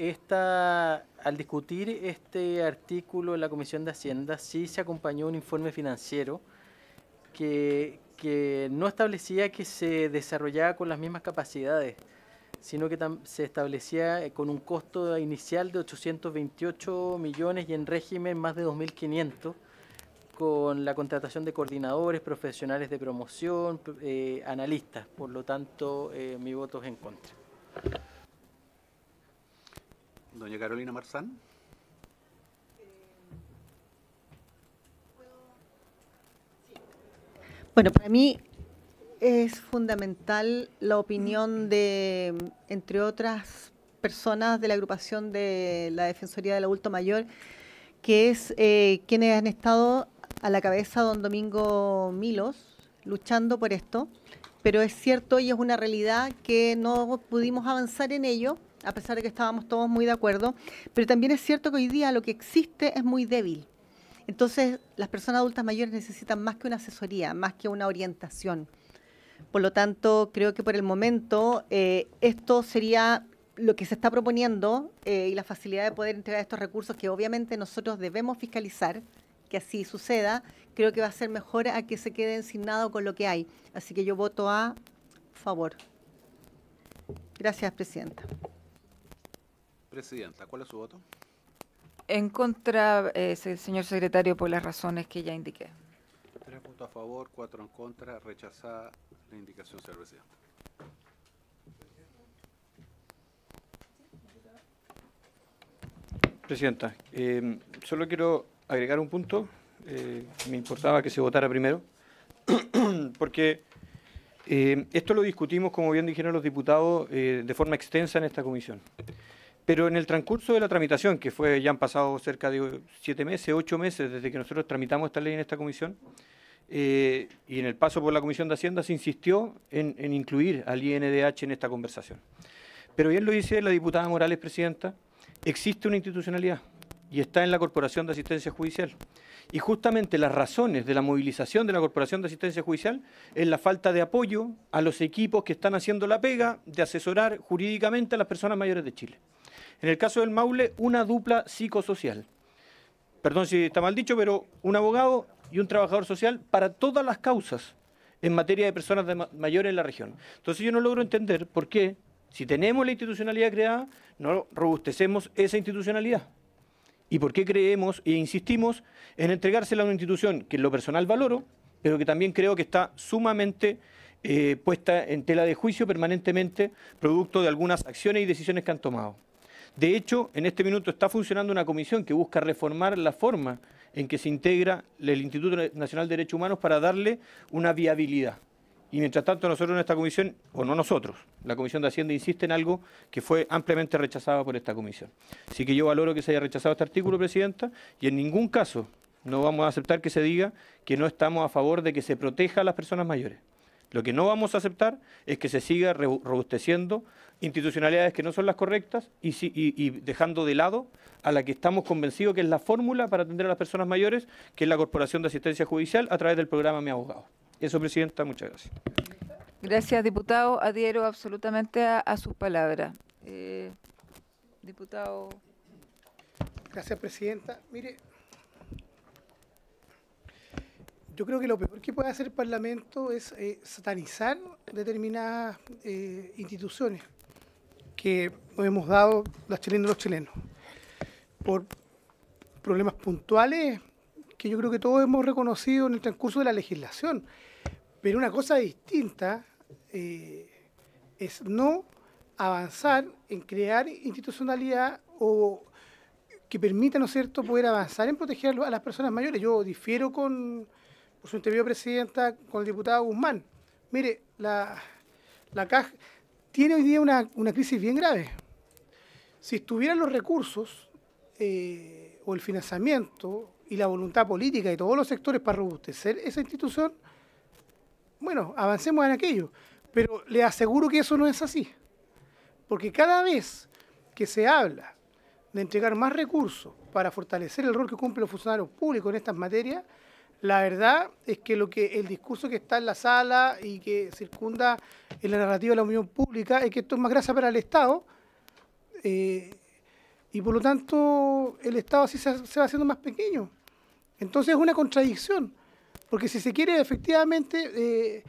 al discutir este artículo en la Comisión de Hacienda, sí se acompañó un informe financiero que no establecía que se desarrollaba con las mismas capacidades, sino que se establecía con un costo inicial de 828 millones y en régimen más de 2.500, con la contratación de coordinadores, profesionales de promoción, analistas. Por lo tanto, mi voto es en contra. Doña Carolina Marzán. Bueno, para mí es fundamental la opinión de, entre otras personas de la agrupación de la Defensoría del Adulto Mayor, que es quienes han estado a la cabeza don Domingo Milos, luchando por esto, pero es cierto y es una realidad que no pudimos avanzar en ello, a pesar de que estábamos todos muy de acuerdo, pero también es cierto que hoy día lo que existe es muy débil. Entonces, las personas adultas mayores necesitan más que una asesoría, más que una orientación. Por lo tanto, creo que por el momento esto sería lo que se está proponiendo y la facilidad de poder entregar estos recursos que obviamente nosotros debemos fiscalizar, que así suceda, creo que va a ser mejor a que se queden sin nada con lo que hay. Así que yo voto a favor. Gracias, Presidenta. Presidenta, ¿cuál es su voto? En contra, señor secretario, por las razones que ya indiqué. 3 votos a favor, 4 en contra, rechazada la indicación, señor presidente. Presidenta, solo quiero agregar un punto. Me importaba que se votara primero, porque esto lo discutimos, como bien dijeron los diputados, de forma extensa en esta comisión. Pero en el transcurso de la tramitación, que ya han pasado cerca de 7 meses, 8 meses desde que nosotros tramitamos esta ley en esta comisión, y en el paso por la Comisión de Hacienda se insistió en incluir al INDH en esta conversación. Pero bien lo dice la diputada Morales, Presidenta, existe una institucionalidad y está en la Corporación de Asistencia Judicial. Y justamente las razones de la movilización de la Corporación de Asistencia Judicial es la falta de apoyo a los equipos que están haciendo la pega de asesorar jurídicamente a las personas mayores de Chile. En el caso del Maule, una dupla psicosocial. Perdón si está mal dicho, pero un abogado y un trabajador social para todas las causas en materia de personas mayores en la región. Entonces yo no logro entender por qué, si tenemos la institucionalidad creada, no robustecemos esa institucionalidad. Y por qué creemos e insistimos en entregársela a una institución que en lo personal valoro, pero que también creo que está sumamente puesta en tela de juicio permanentemente, producto de algunas acciones y decisiones que han tomado. De hecho, en este minuto está funcionando una comisión que busca reformar la forma en que se integra el Instituto Nacional de Derechos Humanos para darle una viabilidad. Y mientras tanto nosotros en esta comisión, o no nosotros, la Comisión de Hacienda insiste en algo que fue ampliamente rechazado por esta comisión. Así que yo valoro que se haya rechazado este artículo, Presidenta, y en ningún caso No vamos a aceptar que se diga que no estamos a favor de que se proteja a las personas mayores. Lo que no vamos a aceptar es que se siga robusteciendo institucionalidades que no son las correctas y dejando de lado a la que estamos convencidos que es la fórmula para atender a las personas mayores, que es la Corporación de Asistencia Judicial a través del programa Mi Abogado. Eso, Presidenta, muchas gracias. Gracias, diputado. Adhiero absolutamente a sus palabras. Diputado. Gracias, Presidenta. Mire, yo creo que lo peor que puede hacer el Parlamento es satanizar determinadas instituciones que nos hemos dado las chilenas y los chilenos por problemas puntuales que yo creo que todos hemos reconocido en el transcurso de la legislación. Pero una cosa distinta es no avanzar en crear institucionalidad o que permita, ¿no es cierto?, poder avanzar en proteger a las personas mayores. Yo difiero con, por su interview, Presidenta, con el diputado Guzmán. Mire, la CAJ tiene hoy día una crisis bien grave. Si estuvieran los recursos o el financiamiento y la voluntad política de todos los sectores para robustecer esa institución, bueno, avancemos en aquello. Pero le aseguro que eso no es así. Porque cada vez que se habla de entregar más recursos para fortalecer el rol que cumplen los funcionarios públicos en estas materias, la verdad es que el discurso que está en la sala y que circunda en la narrativa de la opinión pública es que esto es más grasa para el Estado y por lo tanto el Estado así se va haciendo más pequeño. Entonces es una contradicción, porque si se quiere efectivamente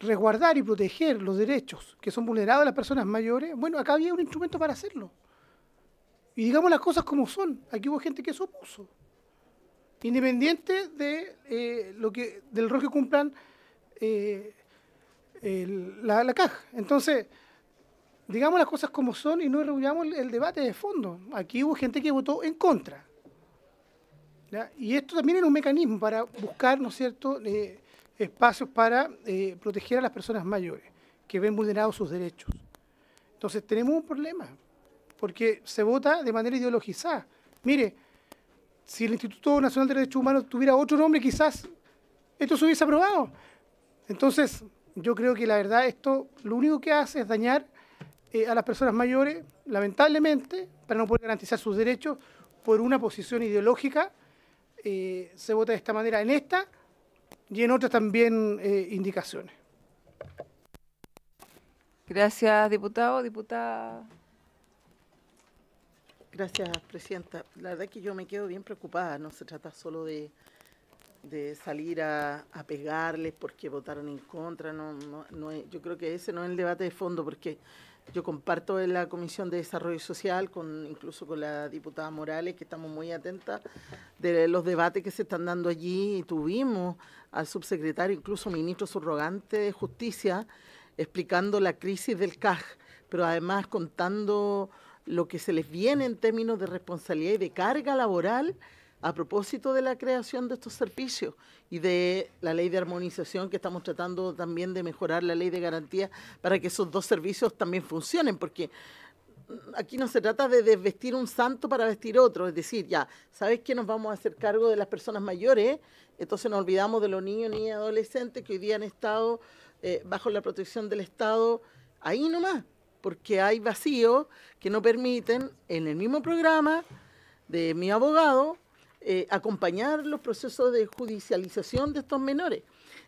resguardar y proteger los derechos que son vulnerados a las personas mayores, bueno, acá había un instrumento para hacerlo. Y digamos las cosas como son. Aquí hubo gente que se opuso, independiente de del rol que cumplan la CAJ. Entonces, digamos las cosas como son y no reunamos el debate de fondo. Aquí hubo gente que votó en contra, ¿ya? Y esto también era un mecanismo para buscar, ¿no es cierto?, espacios para proteger a las personas mayores que ven vulnerados sus derechos. Entonces tenemos un problema, porque se vota de manera ideologizada. Mire, si el Instituto Nacional de Derechos Humanos tuviera otro nombre, quizás esto se hubiese aprobado. Entonces, yo creo que la verdad esto lo único que hace es dañar a las personas mayores, lamentablemente, para no poder garantizar sus derechos por una posición ideológica. Se vota de esta manera en esta y en otras también indicaciones. Gracias, diputado. Diputada. Gracias, Presidenta. La verdad es que yo me quedo bien preocupada. No se trata solo de salir a pegarles porque votaron en contra. Yo creo que ese no es el debate de fondo, porque yo comparto en la Comisión de Desarrollo Social, incluso con la diputada Morales, que estamos muy atentas de los debates que se están dando allí. Y tuvimos al subsecretario, incluso ministro subrogante de Justicia, explicando la crisis del CAJ, pero además contando lo que se les viene en términos de responsabilidad y de carga laboral a propósito de la creación de estos servicios y de la ley de armonización, que estamos tratando también de mejorar la ley de garantía para que esos dos servicios también funcionen, porque aquí no se trata de desvestir un santo para vestir otro, es decir, ya, ¿sabes qué? Nos vamos a hacer cargo de las personas mayores, entonces nos olvidamos de los niños, niñas y adolescentes que hoy día han estado bajo la protección del Estado, ahí nomás, porque hay vacíos que no permiten, en el mismo programa de Mi Abogado, acompañar los procesos de judicialización de estos menores.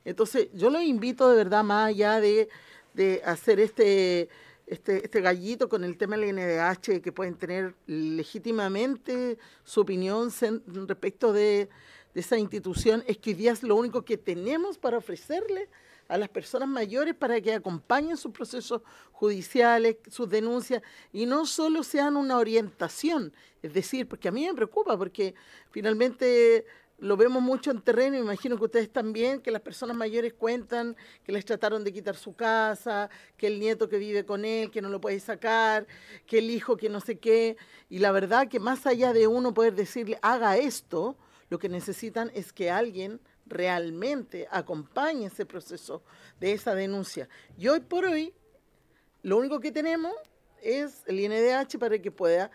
Entonces, yo los invito de verdad, más allá de hacer este gallito con el tema del INDH, que pueden tener legítimamente su opinión respecto de esa institución, es que hoy día es lo único que tenemos para ofrecerle a las personas mayores para que acompañen sus procesos judiciales, sus denuncias, y no solo sean una orientación, es decir, porque a mí me preocupa, porque finalmente lo vemos mucho en terreno, imagino que ustedes también, que las personas mayores cuentan que les trataron de quitar su casa, que el nieto que vive con él, que no lo puede sacar, que el hijo que no sé qué, y la verdad que más allá de uno poder decirle, haga esto, lo que necesitan es que alguien realmente acompañe ese proceso de esa denuncia. Y hoy por hoy, lo único que tenemos es el INDH para que pueda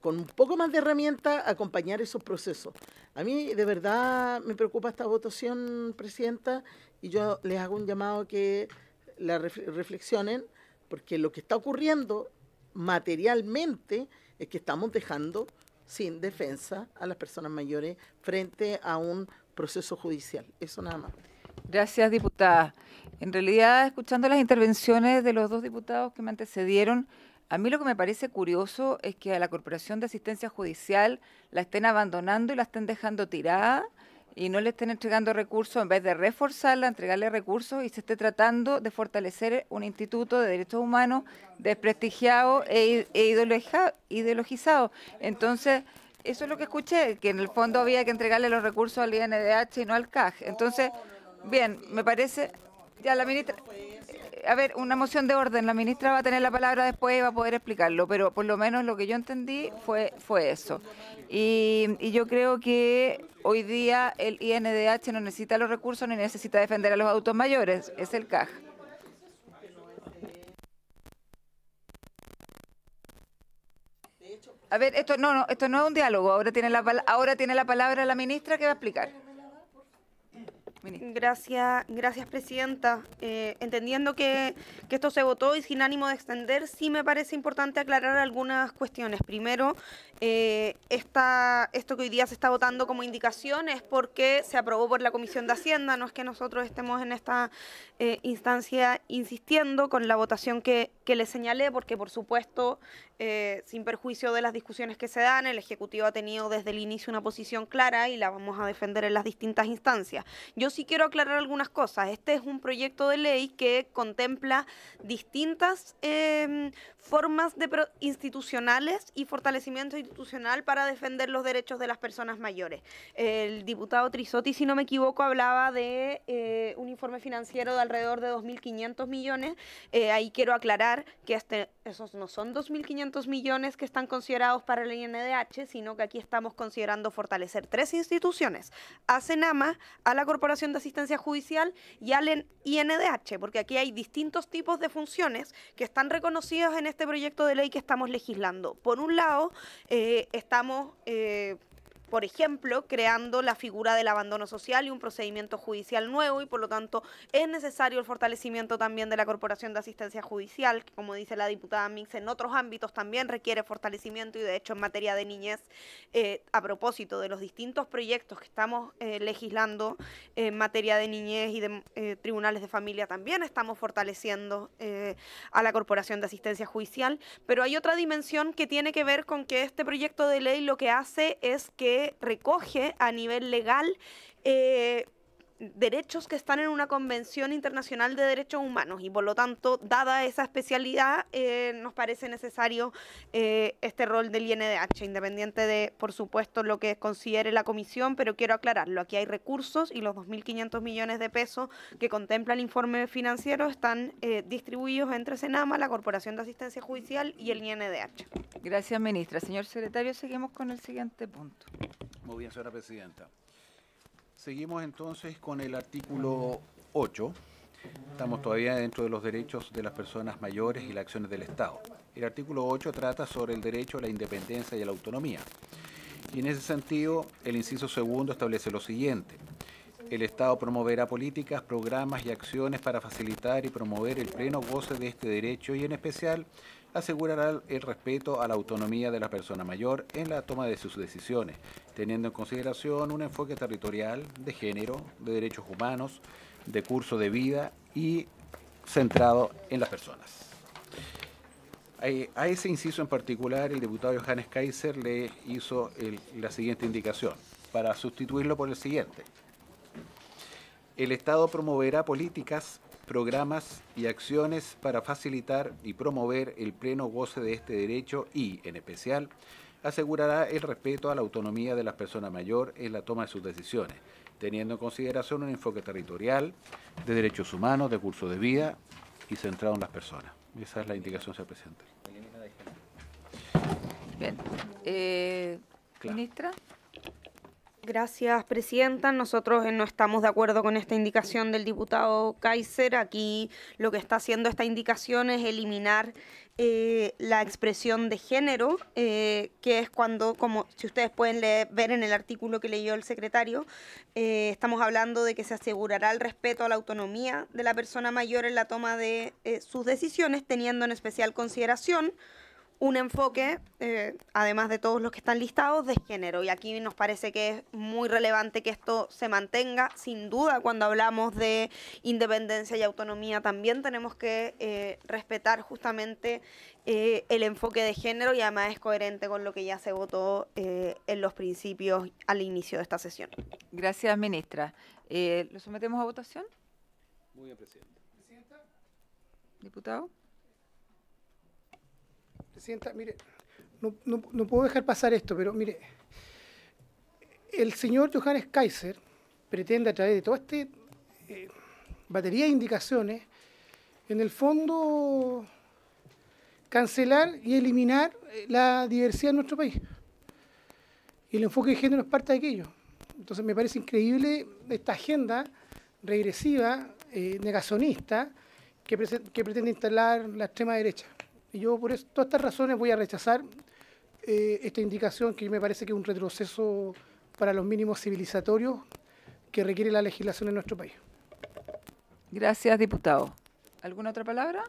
con un poco más de herramientas, acompañar esos procesos. A mí de verdad me preocupa esta votación, Presidenta, y yo les hago un llamado que la reflexionen, porque lo que está ocurriendo materialmente es que estamos dejando sin defensa a las personas mayores frente a un proceso judicial. Eso nada más. Gracias, diputada. En realidad, escuchando las intervenciones de los dos diputados que me antecedieron, a mí lo que me parece curioso es que a la Corporación de Asistencia Judicial la estén abandonando y la estén dejando tirada y no le estén entregando recursos, en vez de reforzarla, entregarle recursos, y se esté tratando de fortalecer un instituto de derechos humanos desprestigiado e ideologizado. Entonces, eso es lo que escuché, que en el fondo había que entregarle los recursos al INDH y no al CAG. Entonces, bien, me parece, ya la ministra, a ver, una moción de orden, la ministra va a tener la palabra después y va a poder explicarlo, pero por lo menos lo que yo entendí fue eso. Y yo creo que hoy día el INDH no necesita los recursos ni necesita defender a los adultos mayores, es el CAG. A ver, esto no es un diálogo, ahora tiene la palabra la ministra que va a explicar. Gracias, Presidenta. Entendiendo que esto se votó y sin ánimo de extender, sí me parece importante aclarar algunas cuestiones. Primero, esto que hoy día se está votando como indicación es porque se aprobó por la Comisión de Hacienda, no es que nosotros estemos en esta instancia insistiendo con la votación que les señalé, porque por supuesto, sin perjuicio de las discusiones que se dan, el Ejecutivo ha tenido desde el inicio una posición clara y la vamos a defender en las distintas instancias. Yo sí quiero aclarar algunas cosas. Este es un proyecto de ley que contempla distintas formas institucionales y fortalecimiento institucional para defender los derechos de las personas mayores. El diputado Trisotti, si no me equivoco, hablaba de un informe financiero de alrededor de 2.500 millones. Ahí quiero aclarar que esos no son 2.500 millones que están considerados para el INDH, sino que aquí estamos considerando fortalecer 3 instituciones: a CENAMA, a la Corporación de Asistencia Judicial y al INDH, porque aquí hay distintos tipos de funciones que están reconocidas en este proyecto de ley que estamos legislando. Por un lado, estamos por ejemplo, creando la figura del abandono social y un procedimiento judicial nuevo, y por lo tanto es necesario el fortalecimiento también de la Corporación de Asistencia Judicial, que, como dice la diputada Mix, en otros ámbitos también requiere fortalecimiento, y de hecho en materia de niñez, a propósito de los distintos proyectos que estamos legislando en materia de niñez y de tribunales de familia, también estamos fortaleciendo a la Corporación de Asistencia Judicial. Pero hay otra dimensión que tiene que ver con que este proyecto de ley lo que hace es que recoge a nivel legal derechos que están en una Convención Internacional de Derechos Humanos, y por lo tanto, dada esa especialidad, nos parece necesario este rol del INDH, independiente de, por supuesto, lo que considere la Comisión, pero quiero aclararlo: aquí hay recursos y los 2.500 millones de pesos que contempla el informe financiero están distribuidos entre CENAMA, la Corporación de Asistencia Judicial y el INDH. Gracias, ministra. Señor secretario, seguimos con el siguiente punto. Muy bien, señora presidenta. Seguimos entonces con el artículo 8. Estamos todavía dentro de los derechos de las personas mayores y las acciones del Estado. El artículo 8 trata sobre el derecho a la independencia y a la autonomía. Y en ese sentido, el inciso segundo establece lo siguiente: el Estado promoverá políticas, programas y acciones para facilitar y promover el pleno goce de este derecho, y en especial asegurará el respeto a la autonomía de la persona mayor en la toma de sus decisiones, teniendo en consideración un enfoque territorial, de género, de derechos humanos, de curso de vida y centrado en las personas. A ese inciso en particular, el diputado Johannes Kaiser le hizo la siguiente indicación, para sustituirlo por el siguiente: el Estado promoverá políticas, programas y acciones para facilitar y promover el pleno goce de este derecho y, en especial, asegurará el respeto a la autonomía de la persona mayor en la toma de sus decisiones, teniendo en consideración un enfoque territorial, de derechos humanos, de curso de vida y centrado en las personas. Esa es la indicación, señor presidente. Bien. Claro. Ministra. Gracias, Presidenta. Nosotros no estamos de acuerdo con esta indicación del diputado Kaiser. Aquí lo que está haciendo esta indicación es eliminar la expresión de género, que es cuando, como si ustedes pueden ver en el artículo que leyó el secretario, estamos hablando de que se asegurará el respeto a la autonomía de la persona mayor en la toma de sus decisiones, teniendo en especial consideración un enfoque, además de todos los que están listados, de género. Y aquí nos parece que es muy relevante que esto se mantenga. Sin duda, cuando hablamos de independencia y autonomía, también tenemos que respetar justamente el enfoque de género, y además es coherente con lo que ya se votó en los principios al inicio de esta sesión. Gracias, ministra. ¿Lo sometemos a votación? Muy bien, Presidenta. Diputado. Presidenta, mire, no puedo dejar pasar esto, pero mire, el señor Johannes Kaiser pretende, a través de toda esta batería de indicaciones, en el fondo cancelar y eliminar la diversidad en nuestro país. Y el enfoque de género es parte de aquello. Entonces me parece increíble esta agenda regresiva, negacionista, que pretende instalar la extrema derecha. Y yo, por todas estas razones, voy a rechazar esta indicación, que me parece que es un retroceso para los mínimos civilizatorios que requiere la legislación en nuestro país. Gracias, diputado. ¿Alguna otra palabra?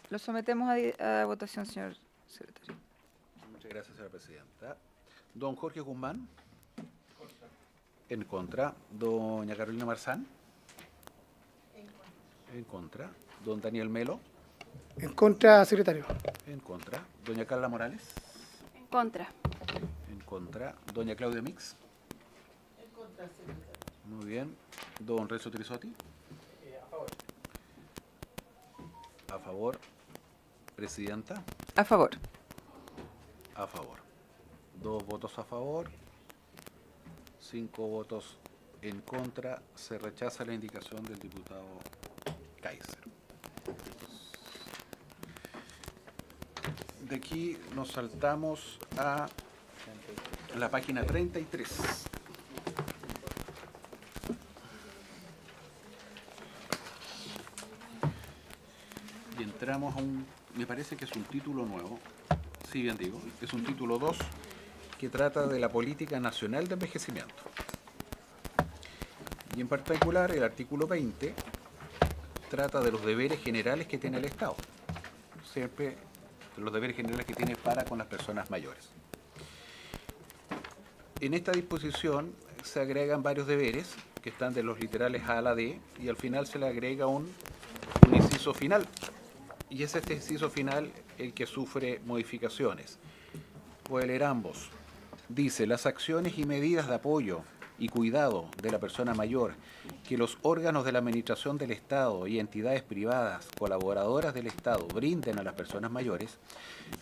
Lo sometemos a votación, señor secretario. Muchas gracias, señora Presidenta. Don Jorge Guzmán. En contra. Doña Carolina Marzán. En contra. Don Daniel Melo. En contra, secretario. En contra. Doña Carla Morales. En contra. En contra. Doña Claudia Mix. En contra, secretario. Muy bien. Don Renzo Trisotti. A favor. A favor. Presidenta. A favor. A favor. 2 votos a favor. 5 votos en contra. Se rechaza la indicación del diputado Kaiser. De aquí nos saltamos a la página 33. Y entramos a me parece que es un título nuevo, si bien digo, es un título 2 que trata de la política nacional de envejecimiento. Y en particular el artículo 20 trata de los deberes generales que tiene el Estado. Siempre los deberes generales que tiene para con las personas mayores. En esta disposición se agregan varios deberes que están de los literales A a la D, y al final se le agrega un inciso final, y es este inciso final el que sufre modificaciones. Voy a leer ambos. Dice: las acciones y medidas de apoyo y cuidado de la persona mayor que los órganos de la administración del Estado y entidades privadas colaboradoras del Estado brinden a las personas mayores,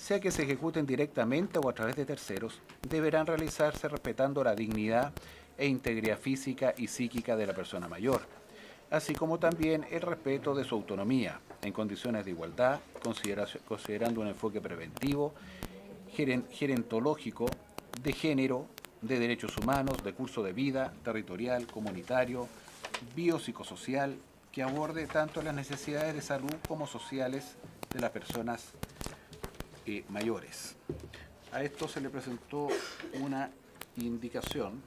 sea que se ejecuten directamente o a través de terceros, deberán realizarse respetando la dignidad e integridad física y psíquica de la persona mayor, así como también el respeto de su autonomía, en condiciones de igualdad, considerando un enfoque preventivo, gerontológico, de género, de derechos humanos, de curso de vida, territorial, comunitario, biopsicosocial, que aborde tanto las necesidades de salud como sociales de las personas mayores. A esto se le presentó una indicación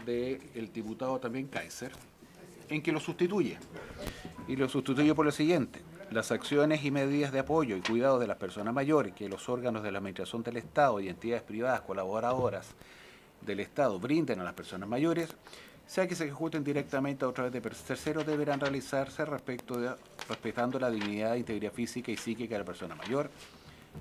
del diputado también Kaiser, en que lo sustituye. Y lo sustituye por lo siguiente: las acciones y medidas de apoyo y cuidado de las personas mayores que los órganos de la administración del Estado y entidades privadas colaboradoras del Estado brinden a las personas mayores, sea que se ejecuten directamente o a través de terceros, deberán realizarse respetando la dignidad, integridad física y psíquica de la persona mayor,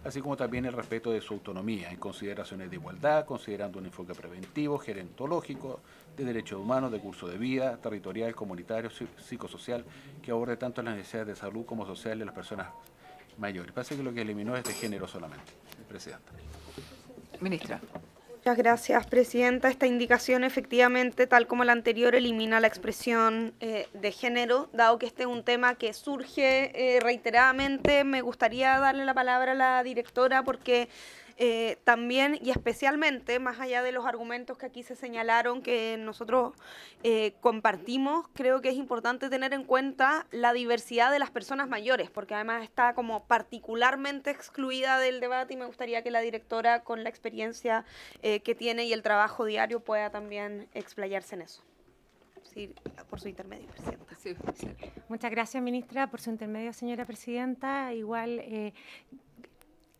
así como también el respeto de su autonomía, en consideraciones de igualdad, considerando un enfoque preventivo, gerontológico, de derechos humanos, de curso de vida, territorial, comunitario, psicosocial, que aborde tanto las necesidades de salud como sociales de las personas mayores. Parece que lo que eliminó es de género solamente, Presidenta. Ministra. Muchas gracias, Presidenta. Esta indicación, efectivamente, tal como la anterior, elimina la expresión de género. Dado que este es un tema que surge reiteradamente, me gustaría darle la palabra a la directora, porque también y especialmente, más allá de los argumentos que aquí se señalaron, que nosotros compartimos, creo que es importante tener en cuenta la diversidad de las personas mayores, porque además está como particularmente excluida del debate y me gustaría que la directora, con la experiencia que tiene y el trabajo diario, pueda también explayarse en eso. Sí, por su intermedio, Presidenta. Sí, sí. Muchas gracias, ministra, por su intermedio, señora Presidenta. Igual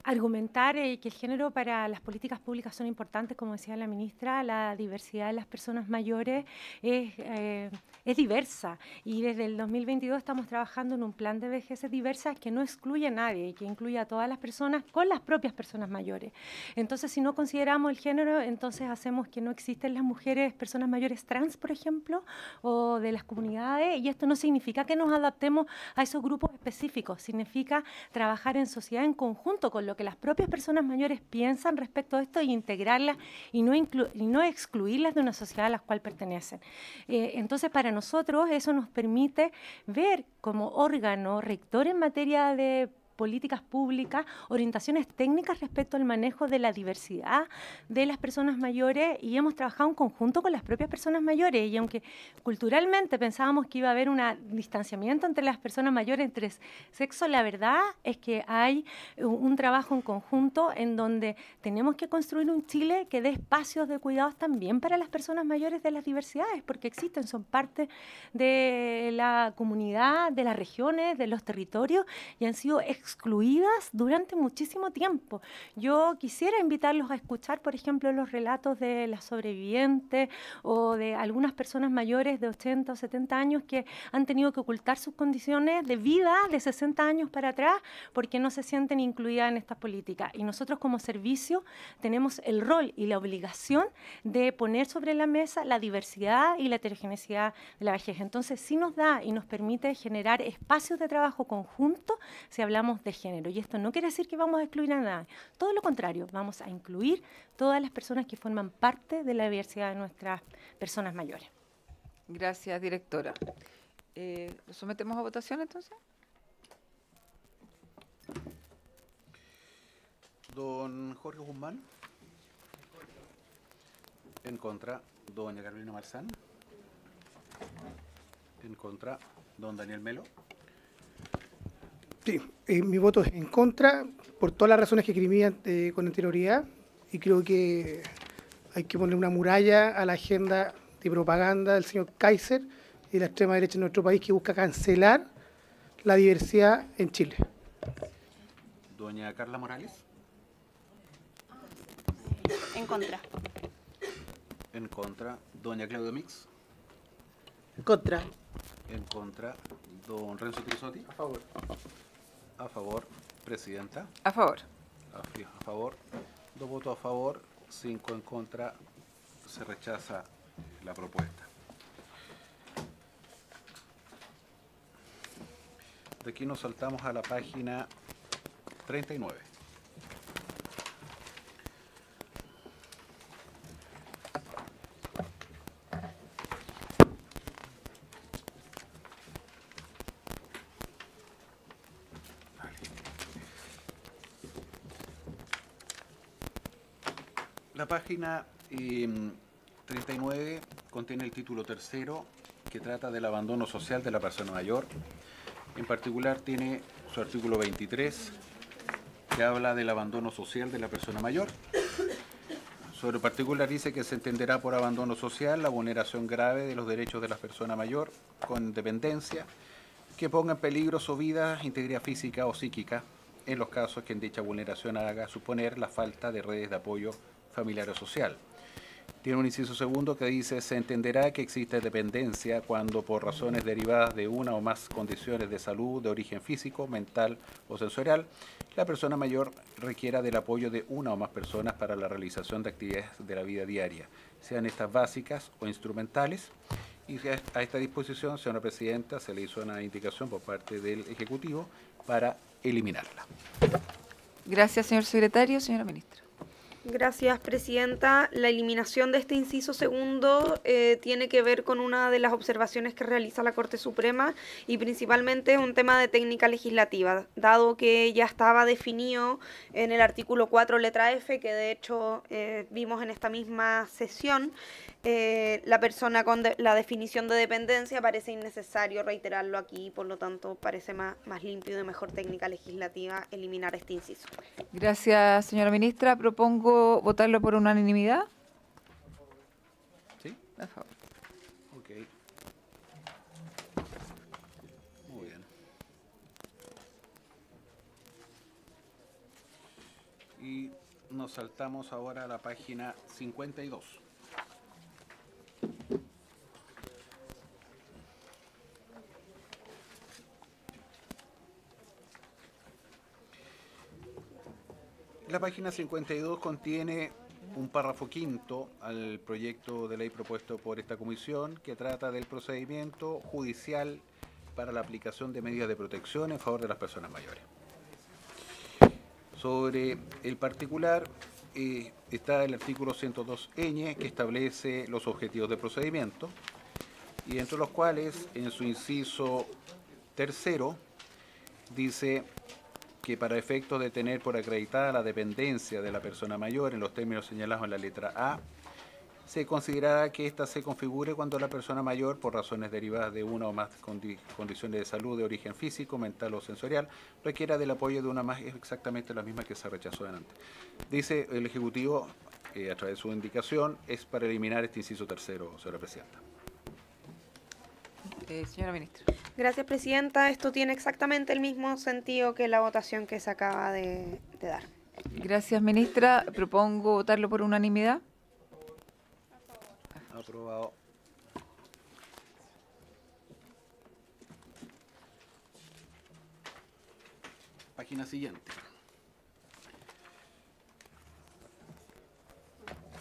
argumentar que el género para las políticas públicas son importantes, como decía la ministra, la diversidad de las personas mayores es diversa y desde el 2022 estamos trabajando en un plan de vejeces diversas que no excluye a nadie, que incluye a todas las personas con las propias personas mayores. Entonces, si no consideramos el género, entonces hacemos que no existen las mujeres, personas mayores trans, por ejemplo, o de las comunidades, y esto no significa que nos adaptemos a esos grupos específicos, significa trabajar en sociedad en conjunto con lo que las propias personas mayores piensan respecto a esto e integrarlas y no excluirlas de una sociedad a la cual pertenecen. Entonces, para nosotros eso nos permite ver como órgano rector en materia de políticas públicas, orientaciones técnicas respecto al manejo de la diversidad de las personas mayores y hemos trabajado en conjunto con las propias personas mayores y aunque culturalmente pensábamos que iba a haber un distanciamiento entre las personas mayores, entre sexo, la verdad es que hay un trabajo en conjunto en donde tenemos que construir un Chile que dé espacios de cuidados también para las personas mayores de las diversidades, porque existen, son parte de la comunidad, de las regiones, de los territorios y han sido excluidas durante muchísimo tiempo. Yo quisiera invitarlos a escuchar, por ejemplo, los relatos de las sobrevivientes o de algunas personas mayores de 80 o 70 años que han tenido que ocultar sus condiciones de vida de 60 años para atrás porque no se sienten incluidas en estas políticas. Y nosotros como servicio tenemos el rol y la obligación de poner sobre la mesa la diversidad y la heterogeneidad de la vejez. Entonces, sí nos da y nos permite generar espacios de trabajo conjunto si hablamos de género. Y esto no quiere decir que vamos a excluir a nadie. Todo lo contrario, vamos a incluir todas las personas que forman parte de la diversidad de nuestras personas mayores. Gracias, directora. ¿Lo sometemos a votación entonces? Don Jorge Guzmán. En contra, doña Carolina Marzán. En contra, don Daniel Melo. Sí, mi voto es en contra por todas las razones que escribí con anterioridad y creo que hay que poner una muralla a la agenda de propaganda del señor Kaiser y de la extrema derecha en nuestro país que busca cancelar la diversidad en Chile. Doña Carla Morales. En contra. En contra, doña Claudia Mix. Contra. En contra, don Renzo Trisotti. A favor. A favor, presidenta. A favor. A favor. 2 votos a favor, 5 en contra. Se rechaza la propuesta. De aquí nos saltamos a la página 39. La página 39 contiene el título tercero que trata del abandono social de la persona mayor. En particular tiene su artículo 23 que habla del abandono social de la persona mayor. Sobre particular dice que se entenderá por abandono social la vulneración grave de los derechos de la persona mayor con dependencia que ponga en peligro su vida, integridad física o psíquica en los casos que en dicha vulneración haga suponer la falta de redes de apoyo familiar o social. Tiene un inciso segundo que dice: se entenderá que existe dependencia cuando por razones derivadas de una o más condiciones de salud de origen físico, mental o sensorial, la persona mayor requiera del apoyo de una o más personas para la realización de actividades de la vida diaria, sean estas básicas o instrumentales. Y a esta disposición, señora Presidenta, se le hizo una indicación por parte del Ejecutivo para eliminarla. Gracias, señor secretario. Señora ministra. Gracias, presidenta. La eliminación de este inciso segundo tiene que ver con una de las observaciones que realiza la Corte Suprema y principalmente es un tema de técnica legislativa, dado que ya estaba definido en el artículo 4, letra F, que de hecho vimos en esta misma sesión. La persona con la definición de dependencia parece innecesario reiterarlo aquí, por lo tanto parece más limpio y de mejor técnica legislativa eliminar este inciso. Gracias, señora ministra. Propongo votarlo por unanimidad. ¿Sí? A favor. Ok. Muy bien. Y nos saltamos ahora a la página 52. La página 52 contiene un párrafo quinto al proyecto de ley propuesto por esta comisión que trata del procedimiento judicial para la aplicación de medidas de protección en favor de las personas mayores. Sobre el particular está el artículo 102ñ que establece los objetivos de procedimiento y entre los cuales en su inciso tercero dice que para efectos de tener por acreditada la dependencia de la persona mayor en los términos señalados en la letra A, se considerará que ésta se configure cuando la persona mayor, por razones derivadas de una o más condiciones de salud de origen físico, mental o sensorial, requiera del apoyo de una más, es exactamente la misma que se rechazó delante. Dice el Ejecutivo, a través de su indicación, es para eliminar este inciso tercero, señora Presidenta. Señora ministra. Gracias, presidenta. Esto tiene exactamente el mismo sentido que la votación que se acaba de dar. Gracias, ministra. Propongo votarlo por unanimidad. Aprobado. Página siguiente.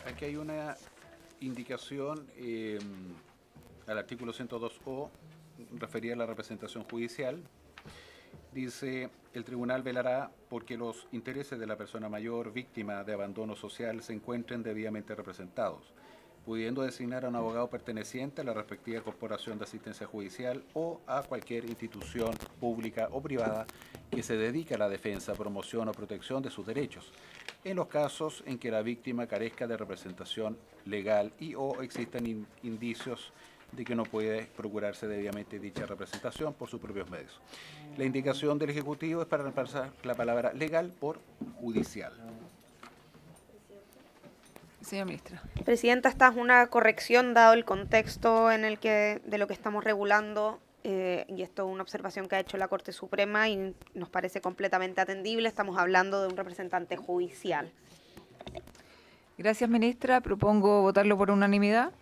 Aquí hay una indicación al artículo 102O, referida a la representación judicial. Dice, el tribunal velará porque los intereses de la persona mayor víctima de abandono social se encuentren debidamente representados, pudiendo designar a un abogado perteneciente a la respectiva corporación de asistencia judicial o a cualquier institución pública o privada que se dedique a la defensa, promoción o protección de sus derechos, en los casos en que la víctima carezca de representación legal y o existan indicios de que no puede procurarse debidamente dicha representación por sus propios medios. La indicación del Ejecutivo es para reemplazar la palabra legal por judicial. Señora ministra. Presidenta, esta es una corrección dado el contexto en el que de lo que estamos regulando y esto es una observación que ha hecho la Corte Suprema y nos parece completamente atendible. Estamos hablando de un representante judicial. Gracias, ministra. Propongo votarlo por unanimidad.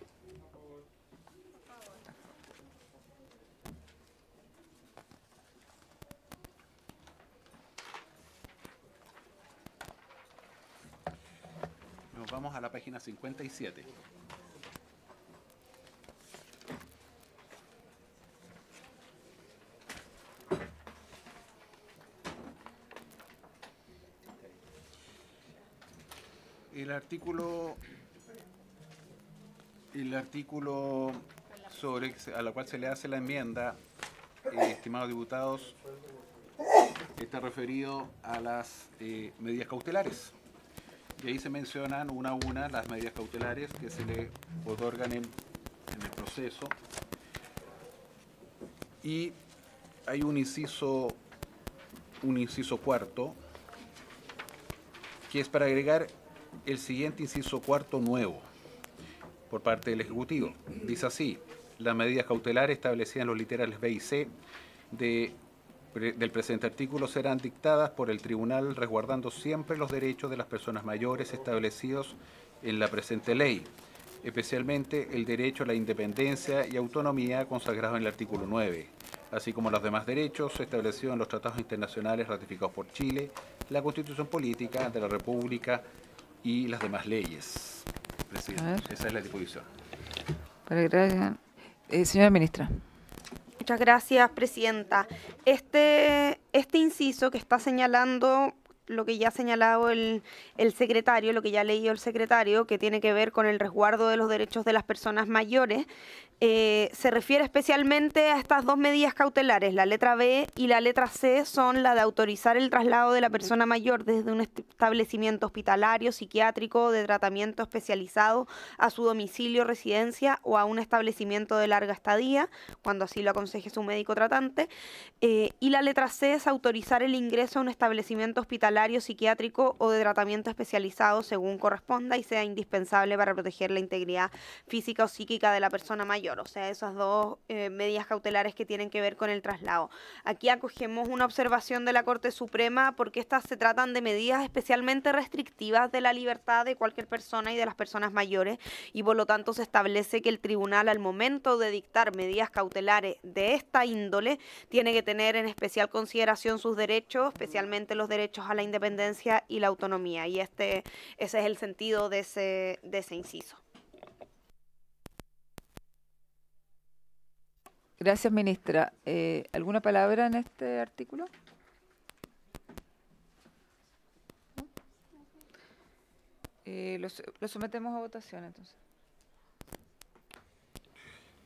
Vamos a la página 57. El artículo a la cual se le hace la enmienda, estimados diputados, está referido a las medidas cautelares. Y ahí se mencionan una a una las medidas cautelares que se le otorgan en el proceso. Y hay un inciso cuarto, que es para agregar el siguiente inciso cuarto nuevo por parte del Ejecutivo. Dice así: las medidas cautelares establecidas en los literales B y C del presente artículo serán dictadas por el tribunal resguardando siempre los derechos de las personas mayores establecidos en la presente ley, especialmente el derecho a la independencia y autonomía consagrado en el artículo 9, así como los demás derechos establecidos en los tratados internacionales ratificados por Chile, la Constitución Política de la República y las demás leyes. Presidente, esa es la disposición. Señora ministra. Muchas gracias, presidenta. Este inciso que está señalando lo que ya ha señalado el secretario, lo que ya ha leído el secretario, que tiene que ver con el resguardo de los derechos de las personas mayores, se refiere especialmente a estas dos medidas cautelares. La letra B y la letra C son la de autorizar el traslado de la persona mayor desde un establecimiento hospitalario, psiquiátrico, de tratamiento especializado a su domicilio, residencia o a un establecimiento de larga estadía, cuando así lo aconseje su médico tratante. Y la letra C es autorizar el ingreso a un establecimiento hospitalario, psiquiátrico o de tratamiento especializado según corresponda y sea indispensable para proteger la integridad física o psíquica de la persona mayor. O sea, esas dos medidas cautelares que tienen que ver con el traslado. Aquí acogemos una observación de la Corte Suprema porque estas se tratan de medidas especialmente restrictivas de la libertad de cualquier persona y de las personas mayores, y por lo tanto se establece que el tribunal, al momento de dictar medidas cautelares de esta índole, tiene que tener en especial consideración sus derechos, especialmente los derechos a la independencia y la autonomía, y ese es el sentido de ese inciso. Gracias, ministra. ¿Alguna palabra en este artículo? Lo sometemos a votación, entonces.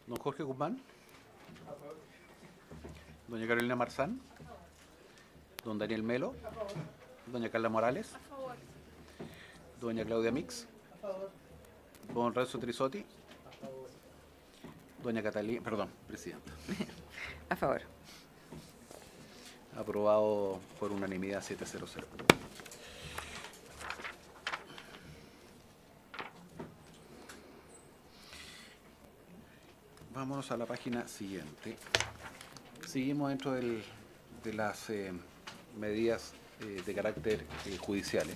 Don Jorge Guzmán. Doña Carolina Marzán. Don Daniel Melo. Doña Carla Morales. Doña Claudia Mix. Don Renzo Trisotti. Doña Catalina, perdón, presidenta. A favor. Aprobado por unanimidad 700. Vámonos a la página siguiente. Seguimos dentro de las medidas de carácter judiciales.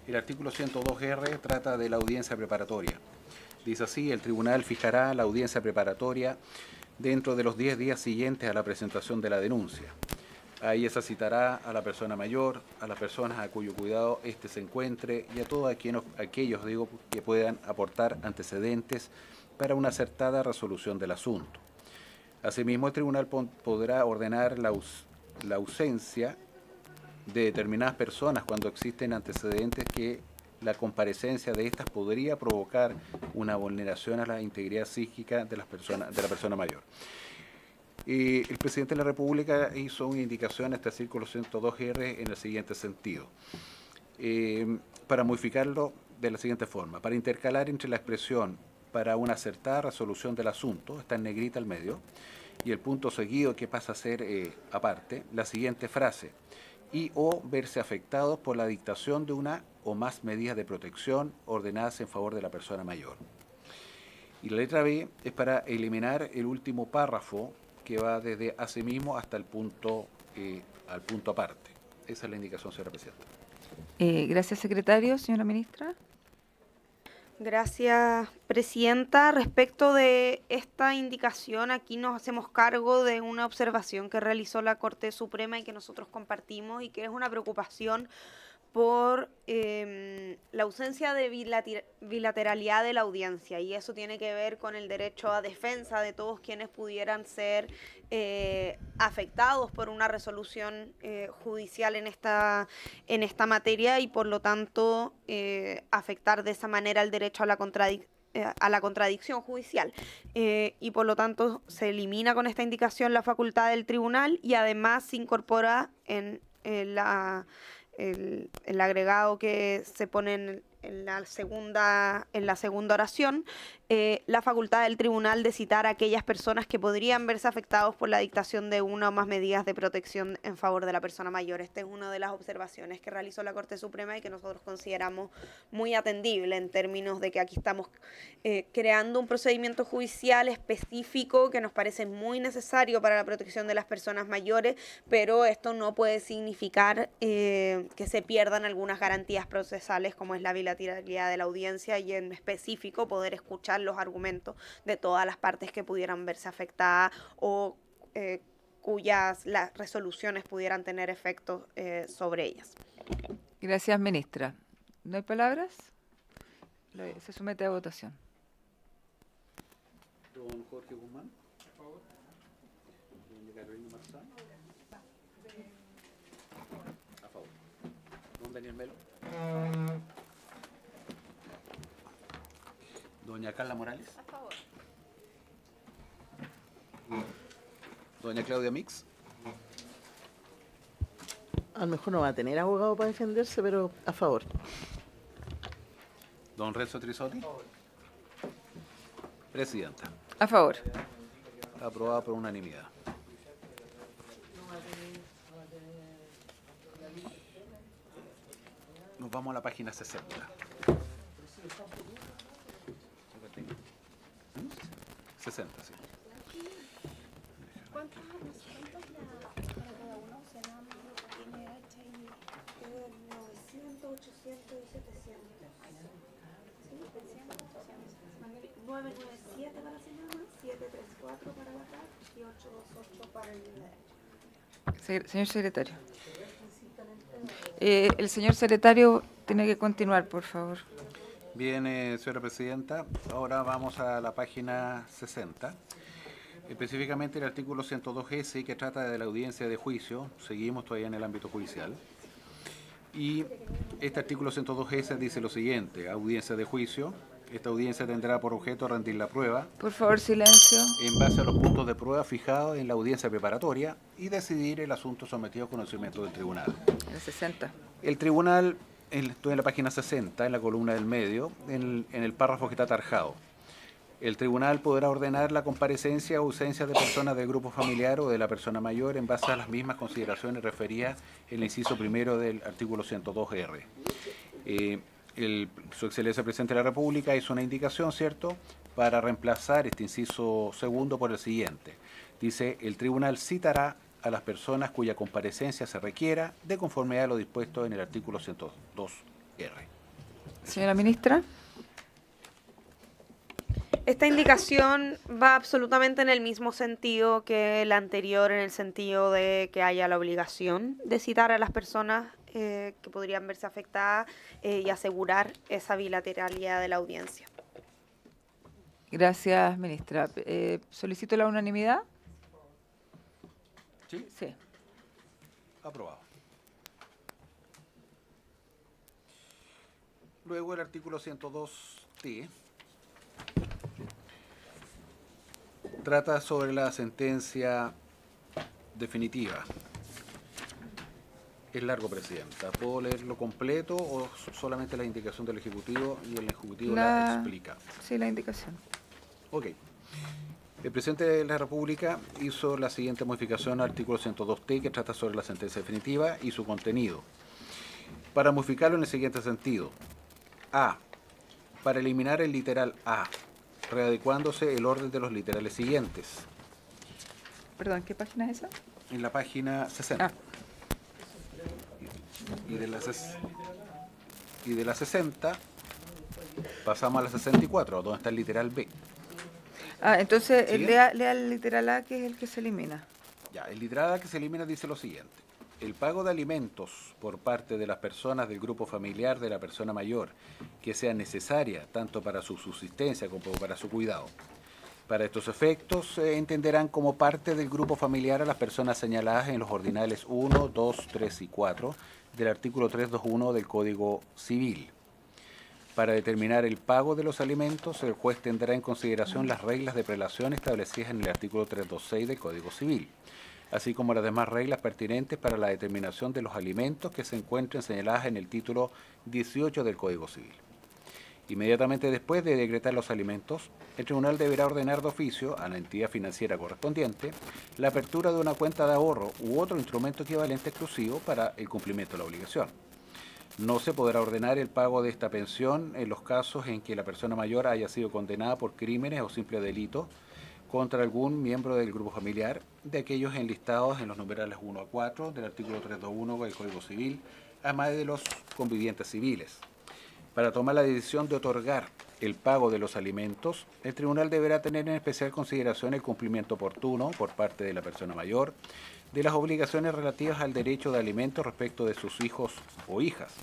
El artículo 102R trata de la audiencia preparatoria. Dice así: el tribunal fijará la audiencia preparatoria dentro de los 10 días siguientes a la presentación de la denuncia. A ella se citará a la persona mayor, a las personas a cuyo cuidado éste se encuentre y a todos aquellos que puedan aportar antecedentes para una acertada resolución del asunto. Asimismo, el tribunal podrá ordenar la ausencia de determinadas personas cuando existen antecedentes que la comparecencia de estas podría provocar una vulneración a la integridad psíquica de la persona mayor. El presidente de la República hizo una indicación a este artículo 102R en el siguiente sentido, para modificarlo de la siguiente forma: para intercalar entre la expresión "para una acertada resolución del asunto", está en negrita al medio, y el punto seguido, que pasa a ser aparte, la siguiente frase: y o verse afectados por la dictación de una o más medidas de protección ordenadas en favor de la persona mayor. Y la letra B es para eliminar el último párrafo que va desde asimismo hasta el punto al punto aparte. Esa es la indicación, señora presidenta. Gracias, secretario. Señora ministra. Gracias, presidenta. Respecto de esta indicación, aquí nos hacemos cargo de una observación que realizó la Corte Suprema y que nosotros compartimos, y que es una preocupación por la ausencia de bilateralidad de la audiencia, y eso tiene que ver con el derecho a defensa de todos quienes pudieran ser afectados por una resolución judicial en esta materia, y por lo tanto afectar de esa manera el derecho a la contradicción judicial, y por lo tanto se elimina con esta indicación la facultad del tribunal, y además se incorpora en el agregado que se pone en la segunda oración, la facultad del tribunal de citar a aquellas personas que podrían verse afectados por la dictación de una o más medidas de protección en favor de la persona mayor. Esta es una de las observaciones que realizó la Corte Suprema y que nosotros consideramos muy atendible, en términos de que aquí estamos creando un procedimiento judicial específico que nos parece muy necesario para la protección de las personas mayores, pero esto no puede significar que se pierdan algunas garantías procesales, como es la bilateralidad de la audiencia, y en específico poder escuchar los argumentos de todas las partes que pudieran verse afectadas o cuyas las resoluciones pudieran tener efectos sobre ellas. Gracias, ministra. ¿No hay palabras? Se somete a votación. Don Jorge Guzmán. A favor. Doña Carolina Marzán. A favor. Don Daniel Melo. Doña Carla Morales. A favor. Doña Claudia Mix. A lo mejor no va a tener abogado para defenderse, pero a favor. Don Renzo Trisotti. Presidenta. A favor. Aprobada por unanimidad. Nos vamos a la página 60. 60, sí. ¿Cuántos años? Para cada uno? Senam, NH y 900, 800 y 700. sí, 700, 800. 997 para Senama, 734 para la CAP y 828 para el INDH. Señor secretario. El señor secretario tiene que continuar, por favor. Bien, señora presidenta, ahora vamos a la página 60. Específicamente el artículo 102S, que trata de la audiencia de juicio. Seguimos todavía en el ámbito judicial. Y este artículo 102S dice lo siguiente: audiencia de juicio. Esta audiencia tendrá por objeto rendir la prueba. Por favor, silencio. En base a los puntos de prueba fijados en la audiencia preparatoria y decidir el asunto sometido a conocimiento del tribunal. El 60. El tribunal, estoy en la página 60, en la columna del medio, en el párrafo que está tarjado. El tribunal podrá ordenar la comparecencia o ausencia de personas del grupo familiar o de la persona mayor en base a las mismas consideraciones referidas en el inciso primero del artículo 102R. Su Excelencia Presidente de la República hizo una indicación, ¿cierto?, para reemplazar este inciso segundo por el siguiente. Dice: el tribunal citará a las personas cuya comparecencia se requiera de conformidad a lo dispuesto en el artículo 102R. Señora ministra. Esta indicación va absolutamente en el mismo sentido que la anterior, en el sentido de que haya la obligación de citar a las personas que podrían verse afectadas y asegurar esa bilateralidad de la audiencia. Gracias, ministra. ¿Solicito la unanimidad? ¿Sí? Sí. Aprobado. Luego el artículo 102T trata sobre la sentencia definitiva. Es largo, Presidenta. ¿Puedo leerlo completo o solamente la indicación del Ejecutivo y el Ejecutivo la explica? Sí, la indicación. Ok. El Presidente de la República hizo la siguiente modificación al artículo 102T, que trata sobre la sentencia definitiva y su contenido. Para modificarlo en el siguiente sentido: A. Para eliminar el literal A, readecuándose el orden de los literales siguientes. Perdón, ¿qué página es esa? En la página 60. Y de la 60 pasamos a la 64, donde está el literal B. Entonces ¿Sigue? lea el literal A, que es el que se elimina. Ya, el literal A que se elimina dice lo siguiente: el pago de alimentos por parte de las personas del grupo familiar de la persona mayor que sea necesaria tanto para su subsistencia como para su cuidado. Para estos efectos se entenderán como parte del grupo familiar a las personas señaladas en los ordinales 1, 2, 3 y 4 del artículo 321 del Código Civil. Para determinar el pago de los alimentos, el juez tendrá en consideración las reglas de prelación establecidas en el artículo 326 del Código Civil, así como las demás reglas pertinentes para la determinación de los alimentos que se encuentren señaladas en el título 18 del Código Civil. Inmediatamente después de decretar los alimentos, el tribunal deberá ordenar de oficio a la entidad financiera correspondiente la apertura de una cuenta de ahorro u otro instrumento equivalente exclusivo para el cumplimiento de la obligación. No se podrá ordenar el pago de esta pensión en los casos en que la persona mayor haya sido condenada por crímenes o simples delitos contra algún miembro del grupo familiar, de aquellos enlistados en los numerales 1 a 4 del artículo 321 del Código Civil, además de los convivientes civiles. Para tomar la decisión de otorgar el pago de los alimentos, el tribunal deberá tener en especial consideración el cumplimiento oportuno por parte de la persona mayor de las obligaciones relativas al derecho de alimentos respecto de sus hijos o hijas.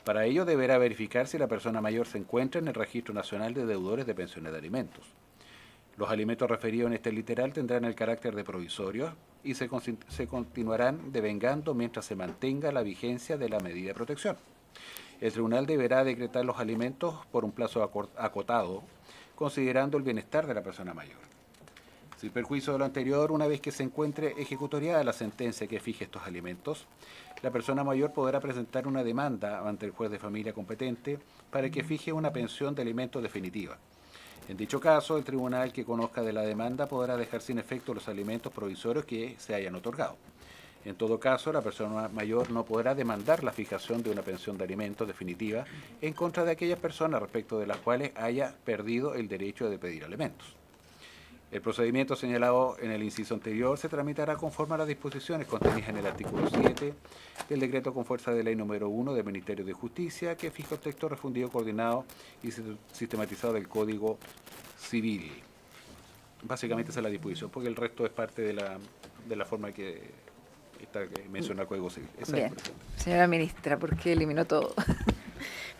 Para ello deberá verificar si la persona mayor se encuentra en el Registro Nacional de Deudores de Pensiones de Alimentos. Los alimentos referidos en este literal tendrán el carácter de provisorios y se continuarán devengando mientras se mantenga la vigencia de la medida de protección. El tribunal deberá decretar los alimentos por un plazo acotado, considerando el bienestar de la persona mayor. Sin perjuicio de lo anterior, una vez que se encuentre ejecutoriada la sentencia que fije estos alimentos, la persona mayor podrá presentar una demanda ante el juez de familia competente para que fije una pensión de alimentos definitiva. En dicho caso, el tribunal que conozca de la demanda podrá dejar sin efecto los alimentos provisorios que se hayan otorgado. En todo caso, la persona mayor no podrá demandar la fijación de una pensión de alimentos definitiva en contra de aquellas personas respecto de las cuales haya perdido el derecho de pedir alimentos. El procedimiento señalado en el inciso anterior se tramitará conforme a las disposiciones contenidas en el artículo 7 del decreto con fuerza de ley número 1 del Ministerio de Justicia, que fija el texto refundido, coordinado y sistematizado del Código Civil. Básicamente esa es la disposición, porque el resto es parte de la forma que menciona el Código Civil. Bien, señora ministra, ¿por qué eliminó todo?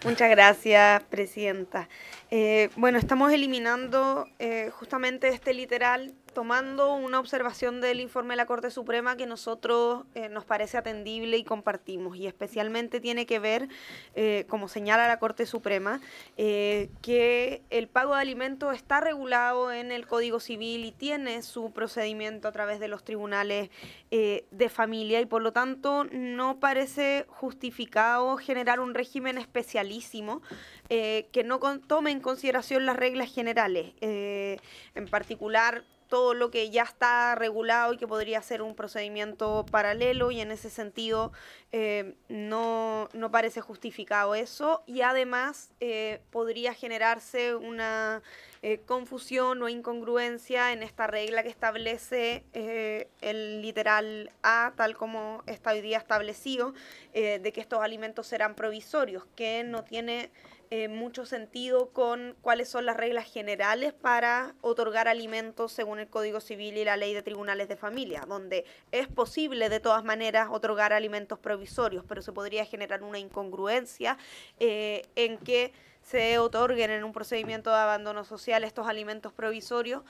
Muchas gracias, presidenta. Bueno, estamos eliminando justamente este literal, tomando una observación del informe de la Corte Suprema que nosotros nos parece atendible y compartimos, y especialmente tiene que ver, como señala la Corte Suprema, que el pago de alimentos está regulado en el Código Civil y tiene su procedimiento a través de los tribunales de familia, y por lo tanto no parece justificado generar un régimen especialísimo que no tome en consideración las reglas generales, en particular todo lo que ya está regulado y que podría ser un procedimiento paralelo, y en ese sentido no parece justificado eso, y además podría generarse una confusión o incongruencia en esta regla que establece el literal A, tal como está hoy día establecido, de que estos alimentos serán provisorios, que no tiene mucho sentido con cuáles son las reglas generales para otorgar alimentos según el Código Civil y la Ley de Tribunales de Familia, donde es posible de todas maneras otorgar alimentos provisorios, pero se podría generar una incongruencia en que se otorguen en un procedimiento de abandono social estos alimentos provisorios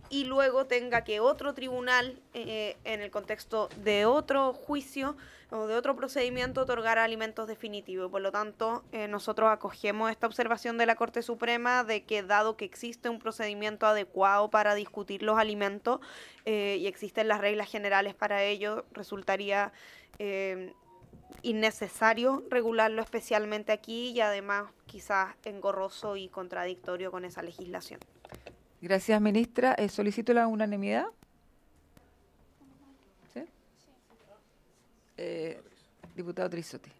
y luego tenga que otro tribunal, en el contexto de otro juicio o de otro procedimiento, otorgar alimentos definitivos. Por lo tanto, nosotros acogemos esta observación de la Corte Suprema de que, dado que existe un procedimiento adecuado para discutir los alimentos y existen las reglas generales para ello, resultaría innecesario regularlo especialmente aquí, y además quizás engorroso y contradictorio con esa legislación. Gracias, ministra. Solicito la unanimidad. ¿Sí? Diputado Trisotti.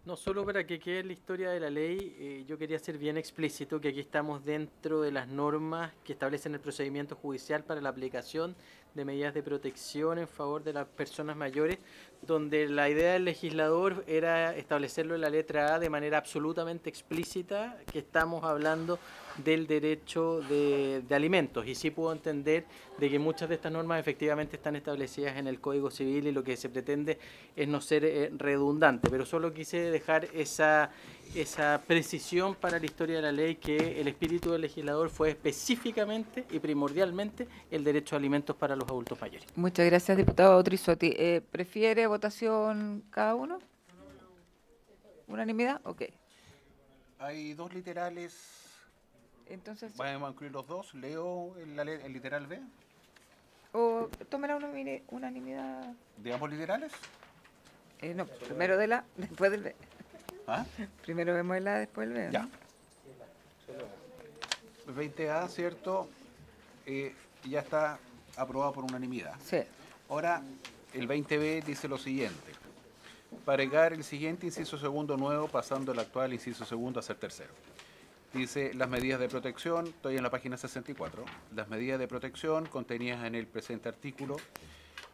No, solo para que quede en la historia de la ley, yo quería ser bien explícito que aquí estamos dentro de las normas que establecen el procedimiento judicial para la aplicación de medidas de protección en favor de las personas mayores, donde la idea del legislador era establecerlo en la letra A de manera absolutamente explícita, que estamos hablando del derecho de alimentos, y sí puedo entender de que muchas de estas normas efectivamente están establecidas en el Código Civil y lo que se pretende es no ser redundante, pero solo quise dejar esa precisión para la historia de la ley, que el espíritu del legislador fue específicamente y primordialmente el derecho a alimentos para los adultos mayores. Muchas gracias, diputado Trisotti. ¿Prefiere votación cada uno? ¿Unanimidad? Ok. Hay dos literales. Entonces, vamos a incluir los dos. Leo el literal B. ¿O tome la unanimidad? ¿De ambos literales? No, primero de la, después del B. ¿Ah? Primero vemos el A, después el B. Ya. 20A, ¿cierto? Ya está aprobado por unanimidad. Sí. Ahora, el 20B dice lo siguiente. Para agregar el siguiente inciso segundo nuevo, pasando el actual inciso segundo a ser tercero. Dice, las medidas de protección, estoy en la página 64, las medidas de protección contenidas en el presente artículo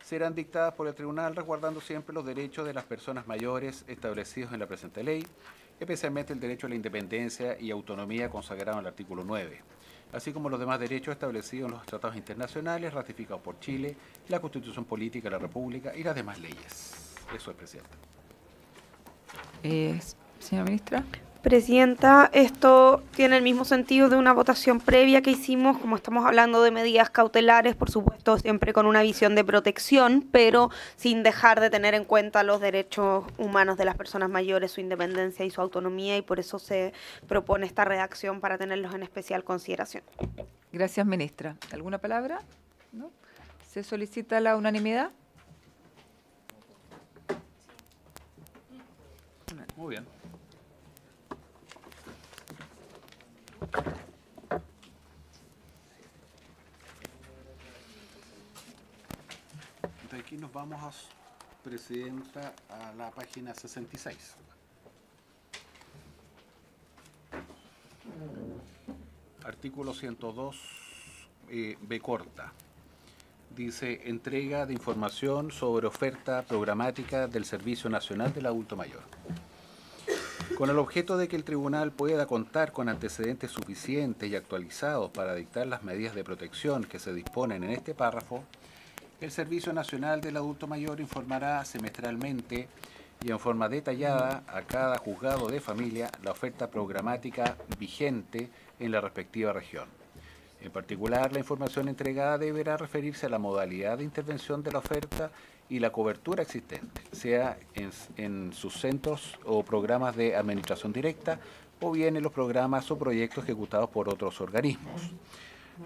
serán dictadas por el tribunal resguardando siempre los derechos de las personas mayores establecidos en la presente ley, especialmente el derecho a la independencia y autonomía consagrado en el artículo 9, así como los demás derechos establecidos en los tratados internacionales ratificados por Chile, la Constitución Política de la República y las demás leyes. Eso es, presidenta. Señora ministra. Presidenta, esto tiene el mismo sentido de una votación previa que hicimos, como estamos hablando de medidas cautelares, por supuesto, siempre con una visión de protección, pero sin dejar de tener en cuenta los derechos humanos de las personas mayores, su independencia y su autonomía, y por eso se propone esta redacción para tenerlos en especial consideración. Gracias, ministra. ¿Alguna palabra? ¿No? ¿Se solicita la unanimidad? Muy bien. De aquí nos vamos, Presidenta, a la página 66. Artículo 102, B corta. Dice, entrega de información sobre oferta programática del Servicio Nacional del Adulto Mayor. Con el objeto de que el tribunal pueda contar con antecedentes suficientes y actualizados para dictar las medidas de protección que se disponen en este párrafo, el Servicio Nacional del Adulto Mayor informará semestralmente y en forma detallada a cada juzgado de familia la oferta programática vigente en la respectiva región. En particular, la información entregada deberá referirse a la modalidad de intervención de la oferta y la cobertura existente, sea en sus centros o programas de administración directa o bien en los programas o proyectos ejecutados por otros organismos.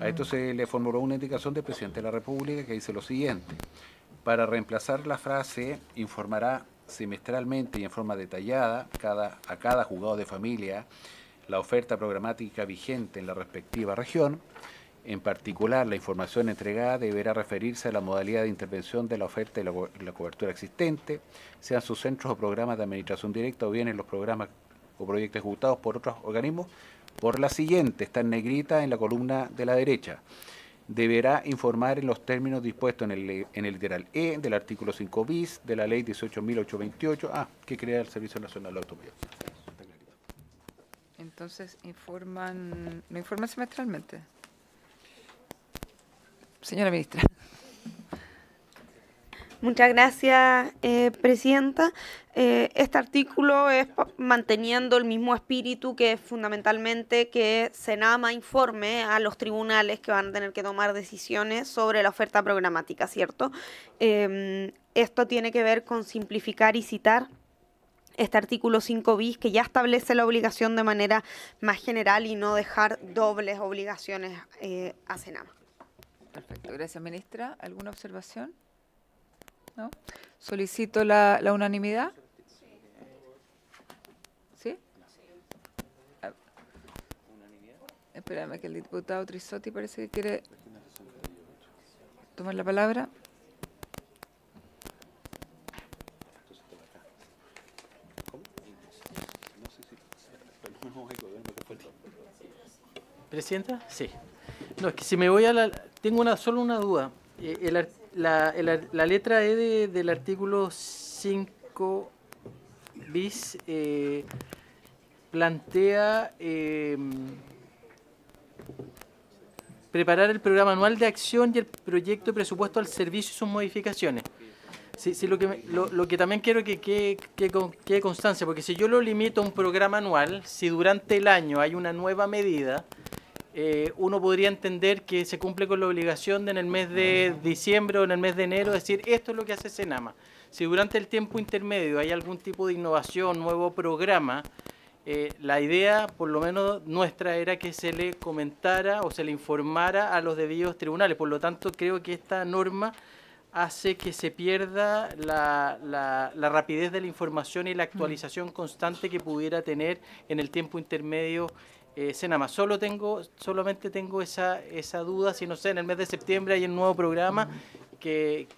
A esto se le formuló una indicación del Presidente de la República que dice lo siguiente: para reemplazar la frase informará semestralmente y en forma detallada a cada juzgado de familia la oferta programática vigente en la respectiva región. En particular, la información entregada deberá referirse a la modalidad de intervención de la oferta y la cobertura existente, sean sus centros o programas de administración directa o bien en los programas o proyectos ejecutados por otros organismos, por la siguiente, está en negrita en la columna de la derecha. Deberá informar en los términos dispuestos en el literal E del artículo 5 bis de la ley 18.828, que crea el Servicio Nacional del Adulto Mayor. Entonces, ¿lo informan semestralmente? Señora ministra. Muchas gracias, Presidenta. Este artículo es manteniendo el mismo espíritu que es fundamentalmente que Senama informe a los tribunales que van a tener que tomar decisiones sobre la oferta programática, ¿cierto? Esto tiene que ver con simplificar y citar este artículo 5 bis que ya establece la obligación de manera más general y no dejar dobles obligaciones a Senama. Perfecto, gracias, ministra. ¿Alguna observación? ¿No? Solicito la unanimidad. ¿Sí? Espérame, que el diputado Trisotti parece que quiere tomar la palabra. ¿Presidenta? Sí. No, es que si me voy a la... Tengo solo una duda. La letra E del artículo 5 bis plantea preparar el programa anual de acción y el proyecto de presupuesto al servicio y sus modificaciones. Sí, lo que también quiero que quede constancia, porque si yo lo limito a un programa anual, si durante el año hay una nueva medida, uno podría entender que se cumple con la obligación de en el mes de diciembre o en el mes de enero decir esto es lo que hace Senama. Si durante el tiempo intermedio hay algún tipo de innovación, nuevo programa, la idea, por lo menos nuestra, era que se le comentara o se le informara a los debidos tribunales. Por lo tanto, creo que esta norma hace que se pierda la rapidez de la información y la actualización constante que pudiera tener en el tiempo intermedio Senama. Solamente tengo esa duda, si no sé, en el mes de septiembre hay un nuevo programa que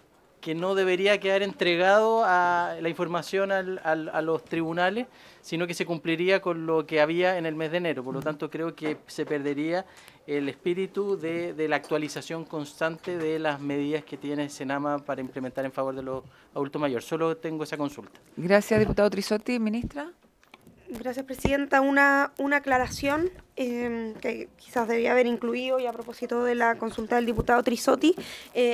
no debería quedar entregado a la información a los tribunales, sino que se cumpliría con lo que había en el mes de enero. Por lo tanto, creo que se perdería el espíritu de la actualización constante de las medidas que tiene Senama para implementar en favor de los adultos mayores. Solo tengo esa consulta. Gracias, diputado Trisotti. Ministra. Gracias, Presidenta. Una aclaración. que quizás debía haber incluido, y a propósito de la consulta del diputado Trisotti,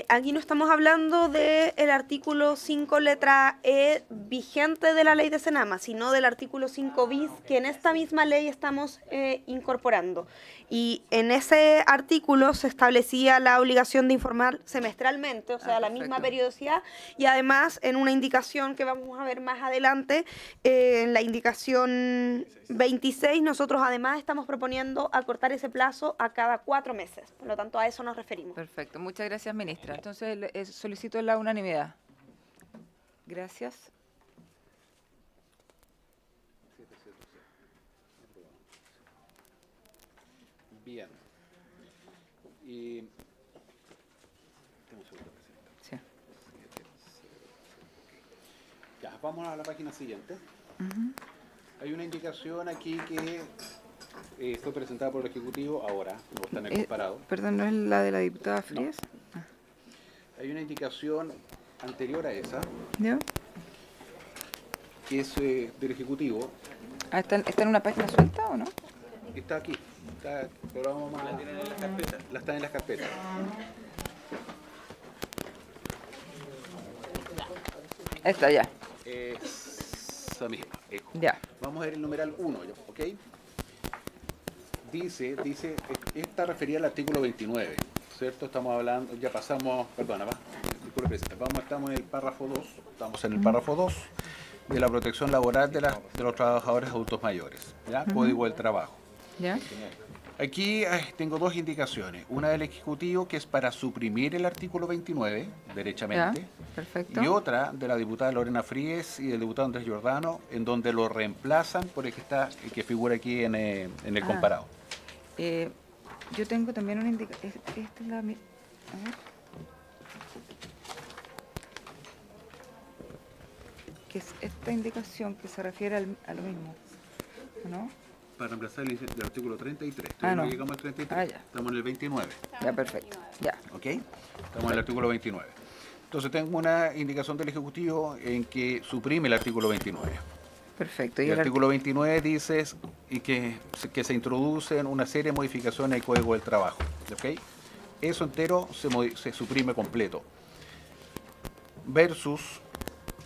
aquí no estamos hablando del artículo 5 letra E vigente de la ley de Senama, sino del artículo 5 bis que en esta misma ley estamos incorporando. Y en ese artículo se establecía la obligación de informar semestralmente, o sea, la misma periodicidad, y además en una indicación que vamos a ver más adelante, en la indicación 26, nosotros además estamos proponiendo acortar ese plazo a cada 4 meses. Por lo tanto, a eso nos referimos. Perfecto. Muchas gracias, ministra. Entonces, solicito la unanimidad. Gracias. Bien. Y... Sí. Ya, vamos a la página siguiente. Hay una indicación aquí que fue presentada por el Ejecutivo ahora, no está en el comparado. Perdón, ¿no es la de la diputada Frías? No. Hay una indicación anterior a esa, ¿Ya? que es del Ejecutivo. ¿Está en una página suelta o no? Está aquí, pero vamos a... La tienen en las carpetas. La están en las carpetas. Esta ya. Esa misma, eco. Ya. Vamos a ver el numeral 1, ¿ok? Dice, esta refería al artículo 29, ¿cierto? Estamos hablando, ya pasamos, perdona, disculpe, presidente, estamos en el párrafo 2, estamos en el párrafo 2 de la protección laboral de los trabajadores adultos mayores, ¿ya? Código del trabajo. ¿Ya? Aquí tengo dos indicaciones, una del Ejecutivo que es para suprimir el artículo 29, derechamente, Ya, perfecto. y otra de la diputada Lorena Fríes y del diputado Andrés Giordano, en donde lo reemplazan por el que figura aquí en el comparado. Yo tengo también una indicación. Esta es la... A ver. Que es esta indicación que se refiere a lo mismo, ¿no? Para reemplazar el artículo 33. No. Llegamos al 33. Ya. Estamos en el 29. Ya, perfecto. Ya. ¿Ok? Estamos en el artículo 29. Entonces tengo una indicación del Ejecutivo en que suprime el artículo 29. Perfecto. Y el artículo 29 dice que se introducen una serie de modificaciones al Código del Trabajo. ¿Ok? Eso entero se suprime completo. Versus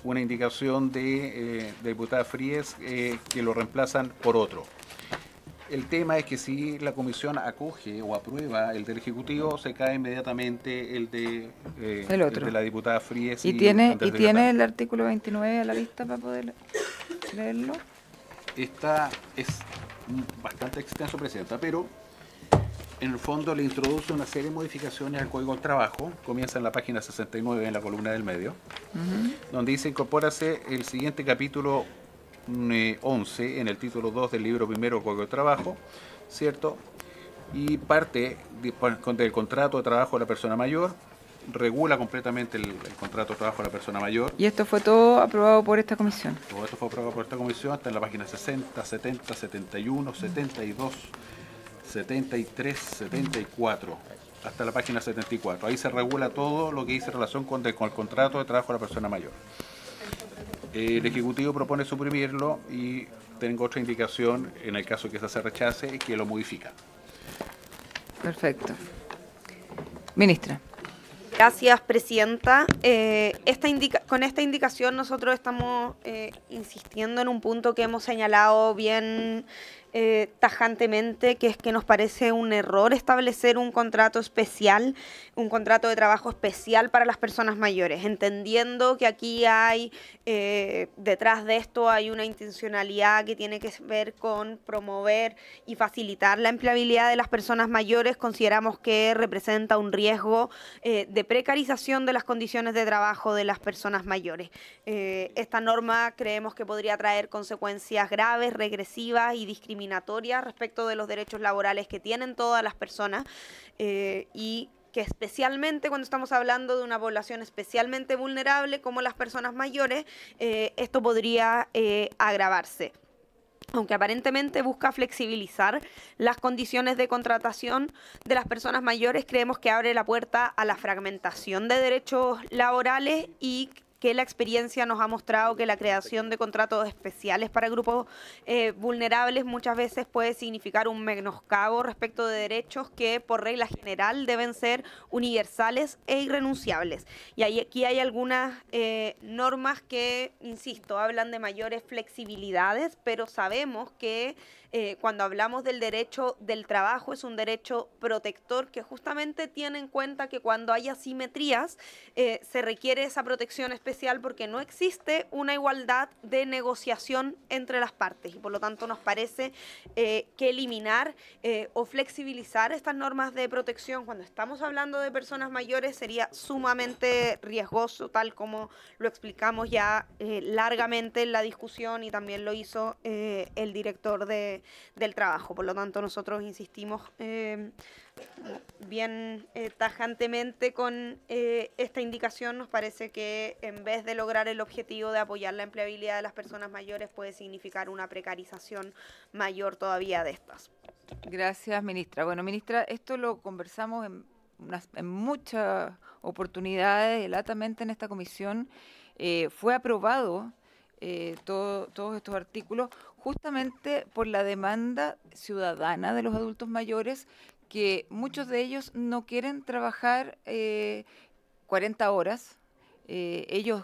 una indicación de diputada Fríes que lo reemplazan por otro. El tema es que si la comisión acoge o aprueba el del Ejecutivo, se cae inmediatamente el de la diputada Fríes. ¿Y tiene el artículo 29 a la vista para poder leerlo? Esta es bastante extenso, Presidenta, pero en el fondo le introduce una serie de modificaciones al Código del Trabajo. Comienza en la página 69, en la columna del medio, donde dice: incorpórase el siguiente capítulo 11 en el título 2 del libro primero del Código del Trabajo, ¿cierto? Y parte del contrato de trabajo de la persona mayor, regula completamente el contrato de trabajo de la persona mayor. Y esto fue todo aprobado por esta comisión. Todo esto fue aprobado por esta comisión, está en la página 60, 70, 71, 72, 73, 74, hasta la página 74. Ahí se regula todo lo que dice relación con el contrato de trabajo de la persona mayor. El Ejecutivo propone suprimirlo y tengo otra indicación, en el caso que esa se rechace, que lo modifica. Perfecto. Ministra. Gracias, Presidenta. Con esta indicación nosotros estamos insistiendo en un punto que hemos señalado bien tajantemente, que es que nos parece un error establecer un contrato especial, un contrato de trabajo especial para las personas mayores, entendiendo que aquí hay, detrás de esto hay una intencionalidad que tiene que ver con promover y facilitar la empleabilidad de las personas mayores. Consideramos que representa un riesgo de precarización de las condiciones de trabajo de las personas mayores. Esta norma creemos que podría traer consecuencias graves, regresivas y discriminatorias respecto de los derechos laborales que tienen todas las personas y que especialmente cuando estamos hablando de una población especialmente vulnerable como las personas mayores, esto podría agravarse. Aunque aparentemente busca flexibilizar las condiciones de contratación de las personas mayores, creemos que abre la puerta a la fragmentación de derechos laborales y que la experiencia nos ha mostrado que la creación de contratos especiales para grupos vulnerables muchas veces puede significar un menoscabo respecto de derechos que por regla general deben ser universales e irrenunciables. Y aquí hay algunas normas que, insisto, hablan de mayores flexibilidades, pero sabemos que cuando hablamos del derecho del trabajo es un derecho protector que justamente tiene en cuenta que cuando hay asimetrías se requiere esa protección especial porque no existe una igualdad de negociación entre las partes y por lo tanto nos parece que eliminar o flexibilizar estas normas de protección cuando estamos hablando de personas mayores sería sumamente riesgoso, tal como lo explicamos ya largamente en la discusión y también lo hizo el director del trabajo. Por lo tanto, nosotros insistimos bien tajantemente con esta indicación. Nos parece que en vez de lograr el objetivo de apoyar la empleabilidad de las personas mayores puede significar una precarización mayor todavía de estas. Gracias, ministra. Bueno, ministra, esto lo conversamos en muchas oportunidades, latamente en esta comisión. Fue aprobado todos estos artículos justamente por la demanda ciudadana de los adultos mayores, que muchos de ellos no quieren trabajar 40 horas. Ellos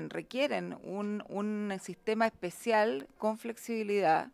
requieren un sistema especial con flexibilidad,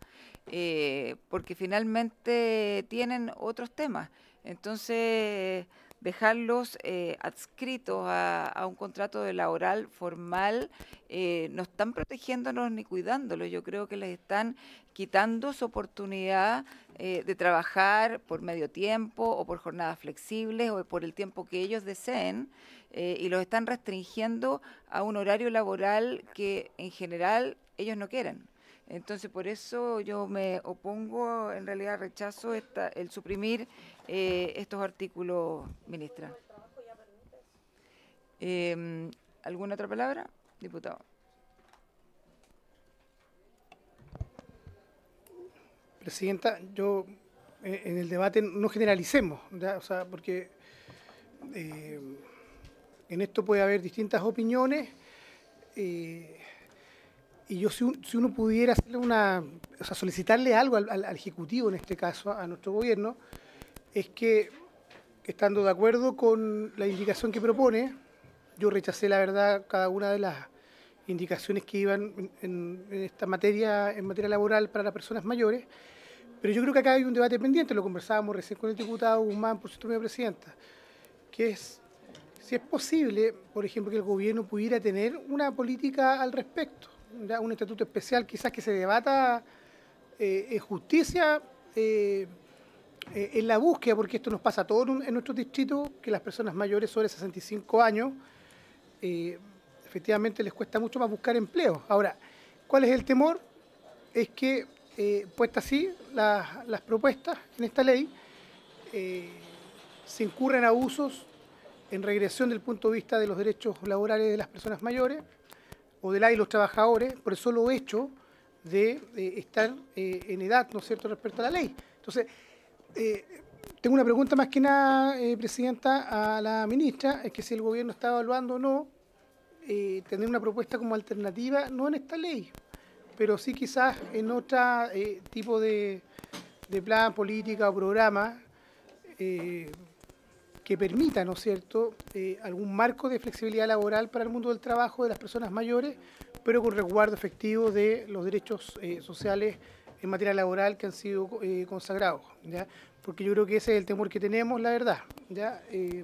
porque finalmente tienen otros temas. Entonces, dejarlos adscritos a un contrato laboral formal, no están protegiéndolos ni cuidándolos. Yo creo que les están quitando su oportunidad de trabajar por medio tiempo o por jornadas flexibles o por el tiempo que ellos deseen, y los están restringiendo a un horario laboral que en general ellos no quieren. Entonces, por eso yo me opongo, en realidad rechazo el suprimir estos artículos, ministra. ¿Alguna otra palabra, diputado? Presidenta, yo en el debate no generalicemos, ¿ya? O sea, porque en esto puede haber distintas opiniones. Y yo, si uno pudiera hacerle solicitarle algo al Ejecutivo, en este caso, a nuestro gobierno, es que, estando de acuerdo con la indicación que propone, yo rechacé, la verdad, cada una de las indicaciones que iban en esta materia, en materia laboral para las personas mayores, pero yo creo que acá hay un debate pendiente, lo conversábamos recién con el diputado Guzmán, por cierto, mi presidenta, que es si es posible, por ejemplo, que el gobierno pudiera tener una política al respecto. Ya un estatuto especial quizás que se debata en justicia, en la búsqueda, porque esto nos pasa a todos en nuestro distrito, que las personas mayores sobre 65 años efectivamente les cuesta mucho más buscar empleo. Ahora, ¿cuál es el temor? Es que, puestas así las propuestas en esta ley, se incurren abusos en regresión del punto de vista de los derechos laborales de las personas mayores, o de los trabajadores, por el solo hecho de estar en edad, ¿no es cierto?, respecto a la ley. Entonces, tengo una pregunta más que nada, presidenta, a la ministra, es que si el gobierno está evaluando o no tener una propuesta como alternativa, no en esta ley, pero sí quizás en otro tipo de plan, política o programa que permita, ¿no es cierto?, algún marco de flexibilidad laboral para el mundo del trabajo de las personas mayores, pero con resguardo efectivo de los derechos sociales en materia laboral que han sido consagrados, ¿ya? Porque yo creo que ese es el temor que tenemos, la verdad, ¿ya? Y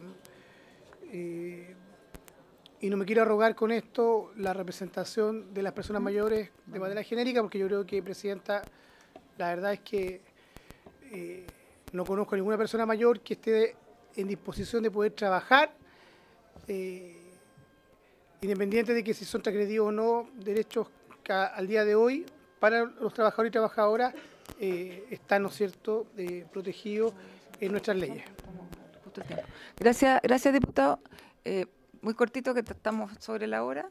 no me quiero arrogar con esto la representación de las personas mayores de manera genérica, porque yo creo que, presidenta, la verdad es que no conozco a ninguna persona mayor que esté en disposición de poder trabajar, independiente de que si son transgredidos o no, derechos que al día de hoy para los trabajadores y trabajadoras están, ¿no es cierto?, protegidos en nuestras leyes. Gracias, diputado. Muy cortito, que estamos sobre la hora.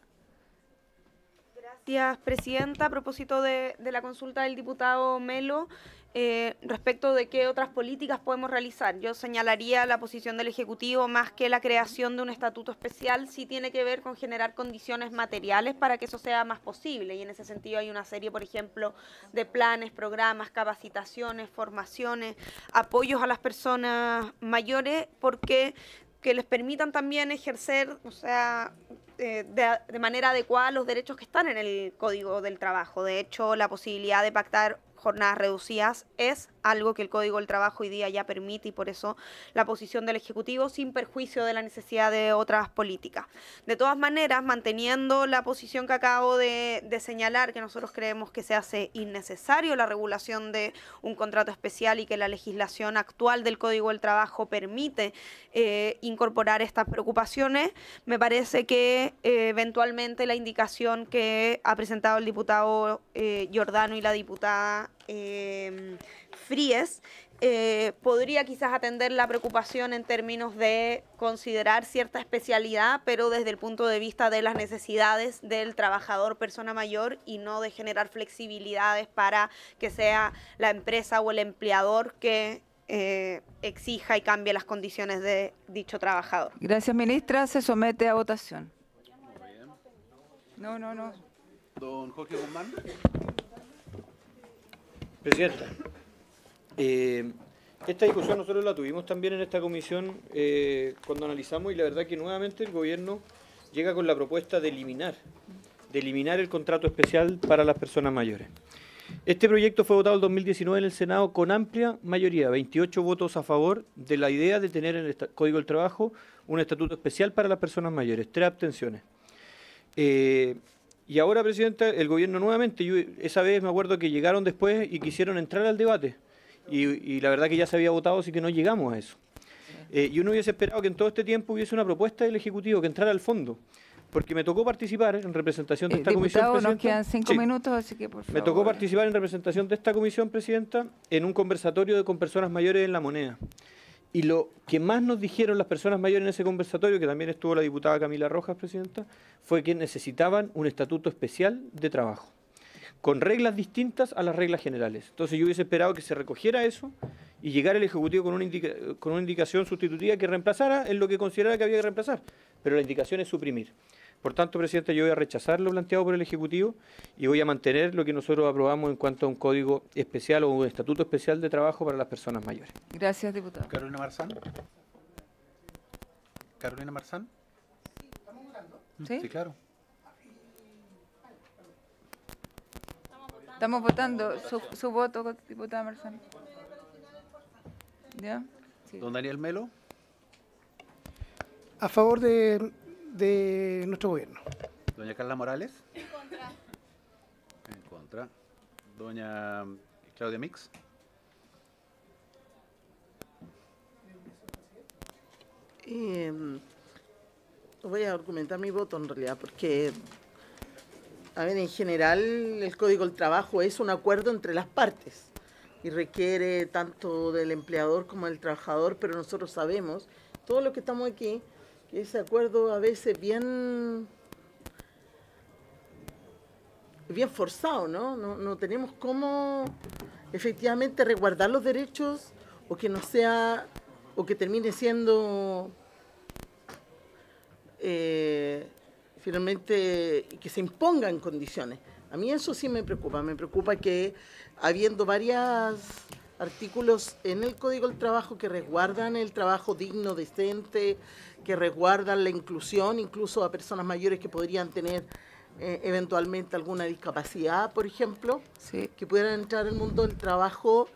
Gracias, presidenta. A propósito de la consulta del diputado Melo, respecto de qué otras políticas podemos realizar. Yo señalaría la posición del Ejecutivo más que la creación de un estatuto especial, sí tiene que ver con generar condiciones materiales para que eso sea más posible, y en ese sentido hay una serie, por ejemplo, de planes, programas, capacitaciones, formaciones, apoyos a las personas mayores, porque que les permitan también ejercer, o sea, de manera adecuada los derechos que están en el Código del Trabajo. De hecho, la posibilidad de pactar jornadas reducidas es algo que el Código del Trabajo hoy día ya permite, y por eso la posición del Ejecutivo sin perjuicio de la necesidad de otras políticas. De todas maneras, manteniendo la posición que acabo de señalar, que nosotros creemos que se hace innecesario la regulación de un contrato especial y que la legislación actual del Código del Trabajo permite incorporar estas preocupaciones, me parece que eventualmente la indicación que ha presentado el diputado Giordano y la diputada Fríes podría quizás atender la preocupación en términos de considerar cierta especialidad, pero desde el punto de vista de las necesidades del trabajador persona mayor, y no de generar flexibilidades para que sea la empresa o el empleador que exija y cambie las condiciones de dicho trabajador. Gracias, ministra. Se somete a votación. No. Don Jorge Guzmán. Presidenta, esta discusión nosotros la tuvimos también en esta comisión cuando analizamos, y la verdad que nuevamente el gobierno llega con la propuesta de eliminar el contrato especial para las personas mayores. Este proyecto fue votado en 2019 en el Senado con amplia mayoría, 28 votos a favor de la idea de tener en el Código del Trabajo un estatuto especial para las personas mayores, 3 abstenciones. Y ahora, Presidenta, el gobierno nuevamente, yo esa vez me acuerdo que llegaron después y quisieron entrar al debate, y la verdad que ya se había votado, así que no llegamos a eso. Y uno hubiese esperado que en todo este tiempo hubiese una propuesta del Ejecutivo que entrara al fondo, porque me tocó participar en representación de esta comisión, Presidenta. Nos quedan 5 minutos, así que por favor. Me tocó participar en representación de esta comisión, Presidenta, en un conversatorio con personas mayores en La Moneda. Y lo que más nos dijeron las personas mayores en ese conversatorio, que también estuvo la diputada Camila Rojas, Presidenta, fue que necesitaban un estatuto especial de trabajo, con reglas distintas a las reglas generales. Entonces yo hubiese esperado que se recogiera eso y llegara el Ejecutivo con una indicación sustitutiva que reemplazara en lo que considerara que había que reemplazar, pero la indicación es suprimir. Por tanto, Presidenta, yo voy a rechazar lo planteado por el Ejecutivo y voy a mantener lo que nosotros aprobamos en cuanto a un código especial o un estatuto especial de trabajo para las personas mayores. Gracias, diputado. Carolina Marzán. Carolina Marzán. ¿Sí? Sí, claro. Estamos votando su voto, diputada Marzán. ¿Ya? Sí. Don Daniel Melo. A favor de nuestro gobierno. Doña Carla Morales. En contra. Doña Claudia Mix. Voy a argumentar mi voto en realidad, porque, a ver, en general el Código del Trabajo es un acuerdo entre las partes y requiere tanto del empleador como del trabajador, pero nosotros sabemos, todos los que estamos aquí, que ese acuerdo a veces bien forzado, ¿no? No tenemos cómo efectivamente resguardar los derechos, o que no sea, o que termine siendo finalmente que se impongan condiciones. A mí eso sí me preocupa que habiendo varios artículos en el Código del Trabajo que resguardan el trabajo digno, decente, que resguardan la inclusión incluso a personas mayores que podrían tener eventualmente alguna discapacidad, por ejemplo, sí, que pudieran entrar al mundo del trabajo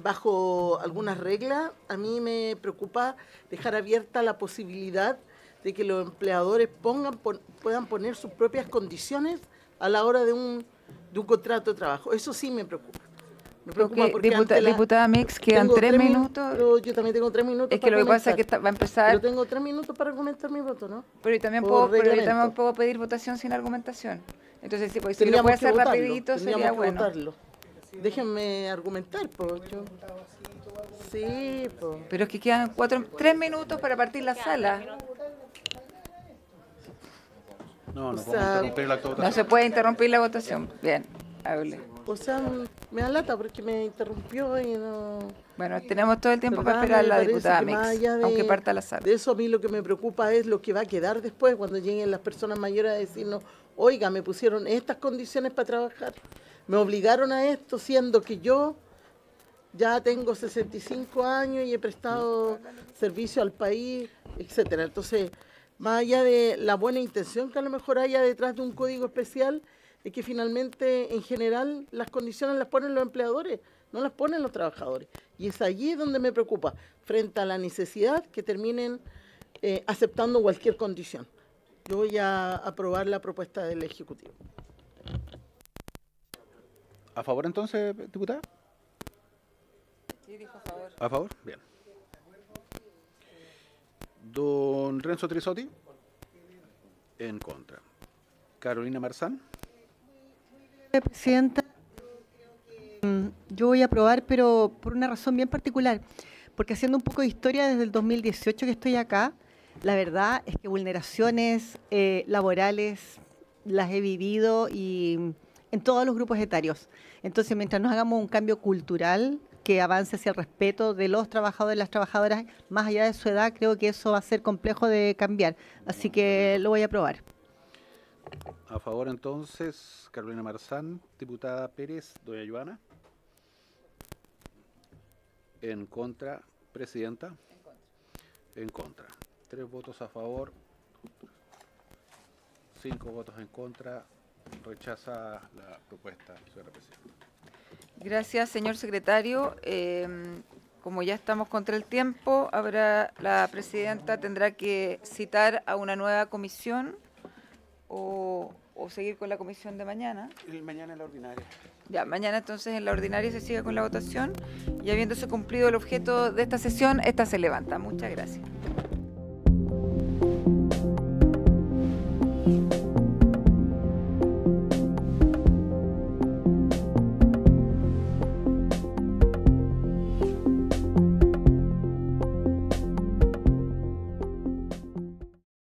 bajo algunas reglas. A mí me preocupa dejar abierta la posibilidad de que los empleadores puedan poner sus propias condiciones a la hora de un contrato de trabajo. Eso sí me preocupa. Me preocupa porque diputada Mix, quedan 3 minutos. Pero yo también tengo 3 minutos. Es que lo que pasa es que va a empezar. Yo tengo 3 minutos para argumentar mi voto, ¿no? Pero yo también puedo pedir votación sin argumentación. Entonces, si lo puede hacer rapidito, sería bueno. Votarlo. Déjenme argumentar, pues. Sí, pues. Pero es que quedan 3 minutos para partir la sala. No podemos interrumpir la votación. No se puede interrumpir la votación. Bien, hable. O sea, me da lata porque me interrumpió y no... Bueno, tenemos todo el tiempo para ¿Verdad? esperar a Me la parece diputada que más Mix, allá aunque parta la sala. De eso a mí lo que me preocupa es lo que va a quedar después cuando lleguen las personas mayores a decirnos, oiga, me pusieron estas condiciones para trabajar, me obligaron a esto, siendo que yo ya tengo 65 años y he prestado servicio al país, etcétera. Entonces, más allá de la buena intención que a lo mejor haya detrás de un código especial, es que finalmente, en general, las condiciones las ponen los empleadores, no las ponen los trabajadores. Y es allí donde me preocupa, frente a la necesidad que terminen aceptando cualquier condición. Yo voy a aprobar la propuesta del Ejecutivo. ¿A favor entonces, diputada? Sí, dijo a favor. ¿A favor? Bien. Don Renzo Trisotti. En contra. Carolina Marzán. Presidenta, yo voy a aprobar, pero por una razón bien particular, porque haciendo un poco de historia desde el 2018 que estoy acá, la verdad es que vulneraciones laborales las he vivido y en todos los grupos etarios. Entonces, mientras nos hagamos un cambio cultural que avance hacia el respeto de los trabajadores y las trabajadoras, más allá de su edad, creo que eso va a ser complejo de cambiar. Así que lo voy a aprobar. A favor entonces, Carolina Marzán, diputada Pérez, doña Joana. En contra, presidenta. En contra. 3 votos a favor, 5 votos en contra. Rechaza la propuesta, señora presidenta. Gracias, señor secretario. Como ya estamos contra el tiempo, ahora la presidenta tendrá que citar a una nueva comisión o seguir con la comisión de mañana. Mañana en la ordinaria. Ya, mañana entonces en la ordinaria se sigue con la votación y habiéndose cumplido el objeto de esta sesión, esta se levanta. Muchas gracias.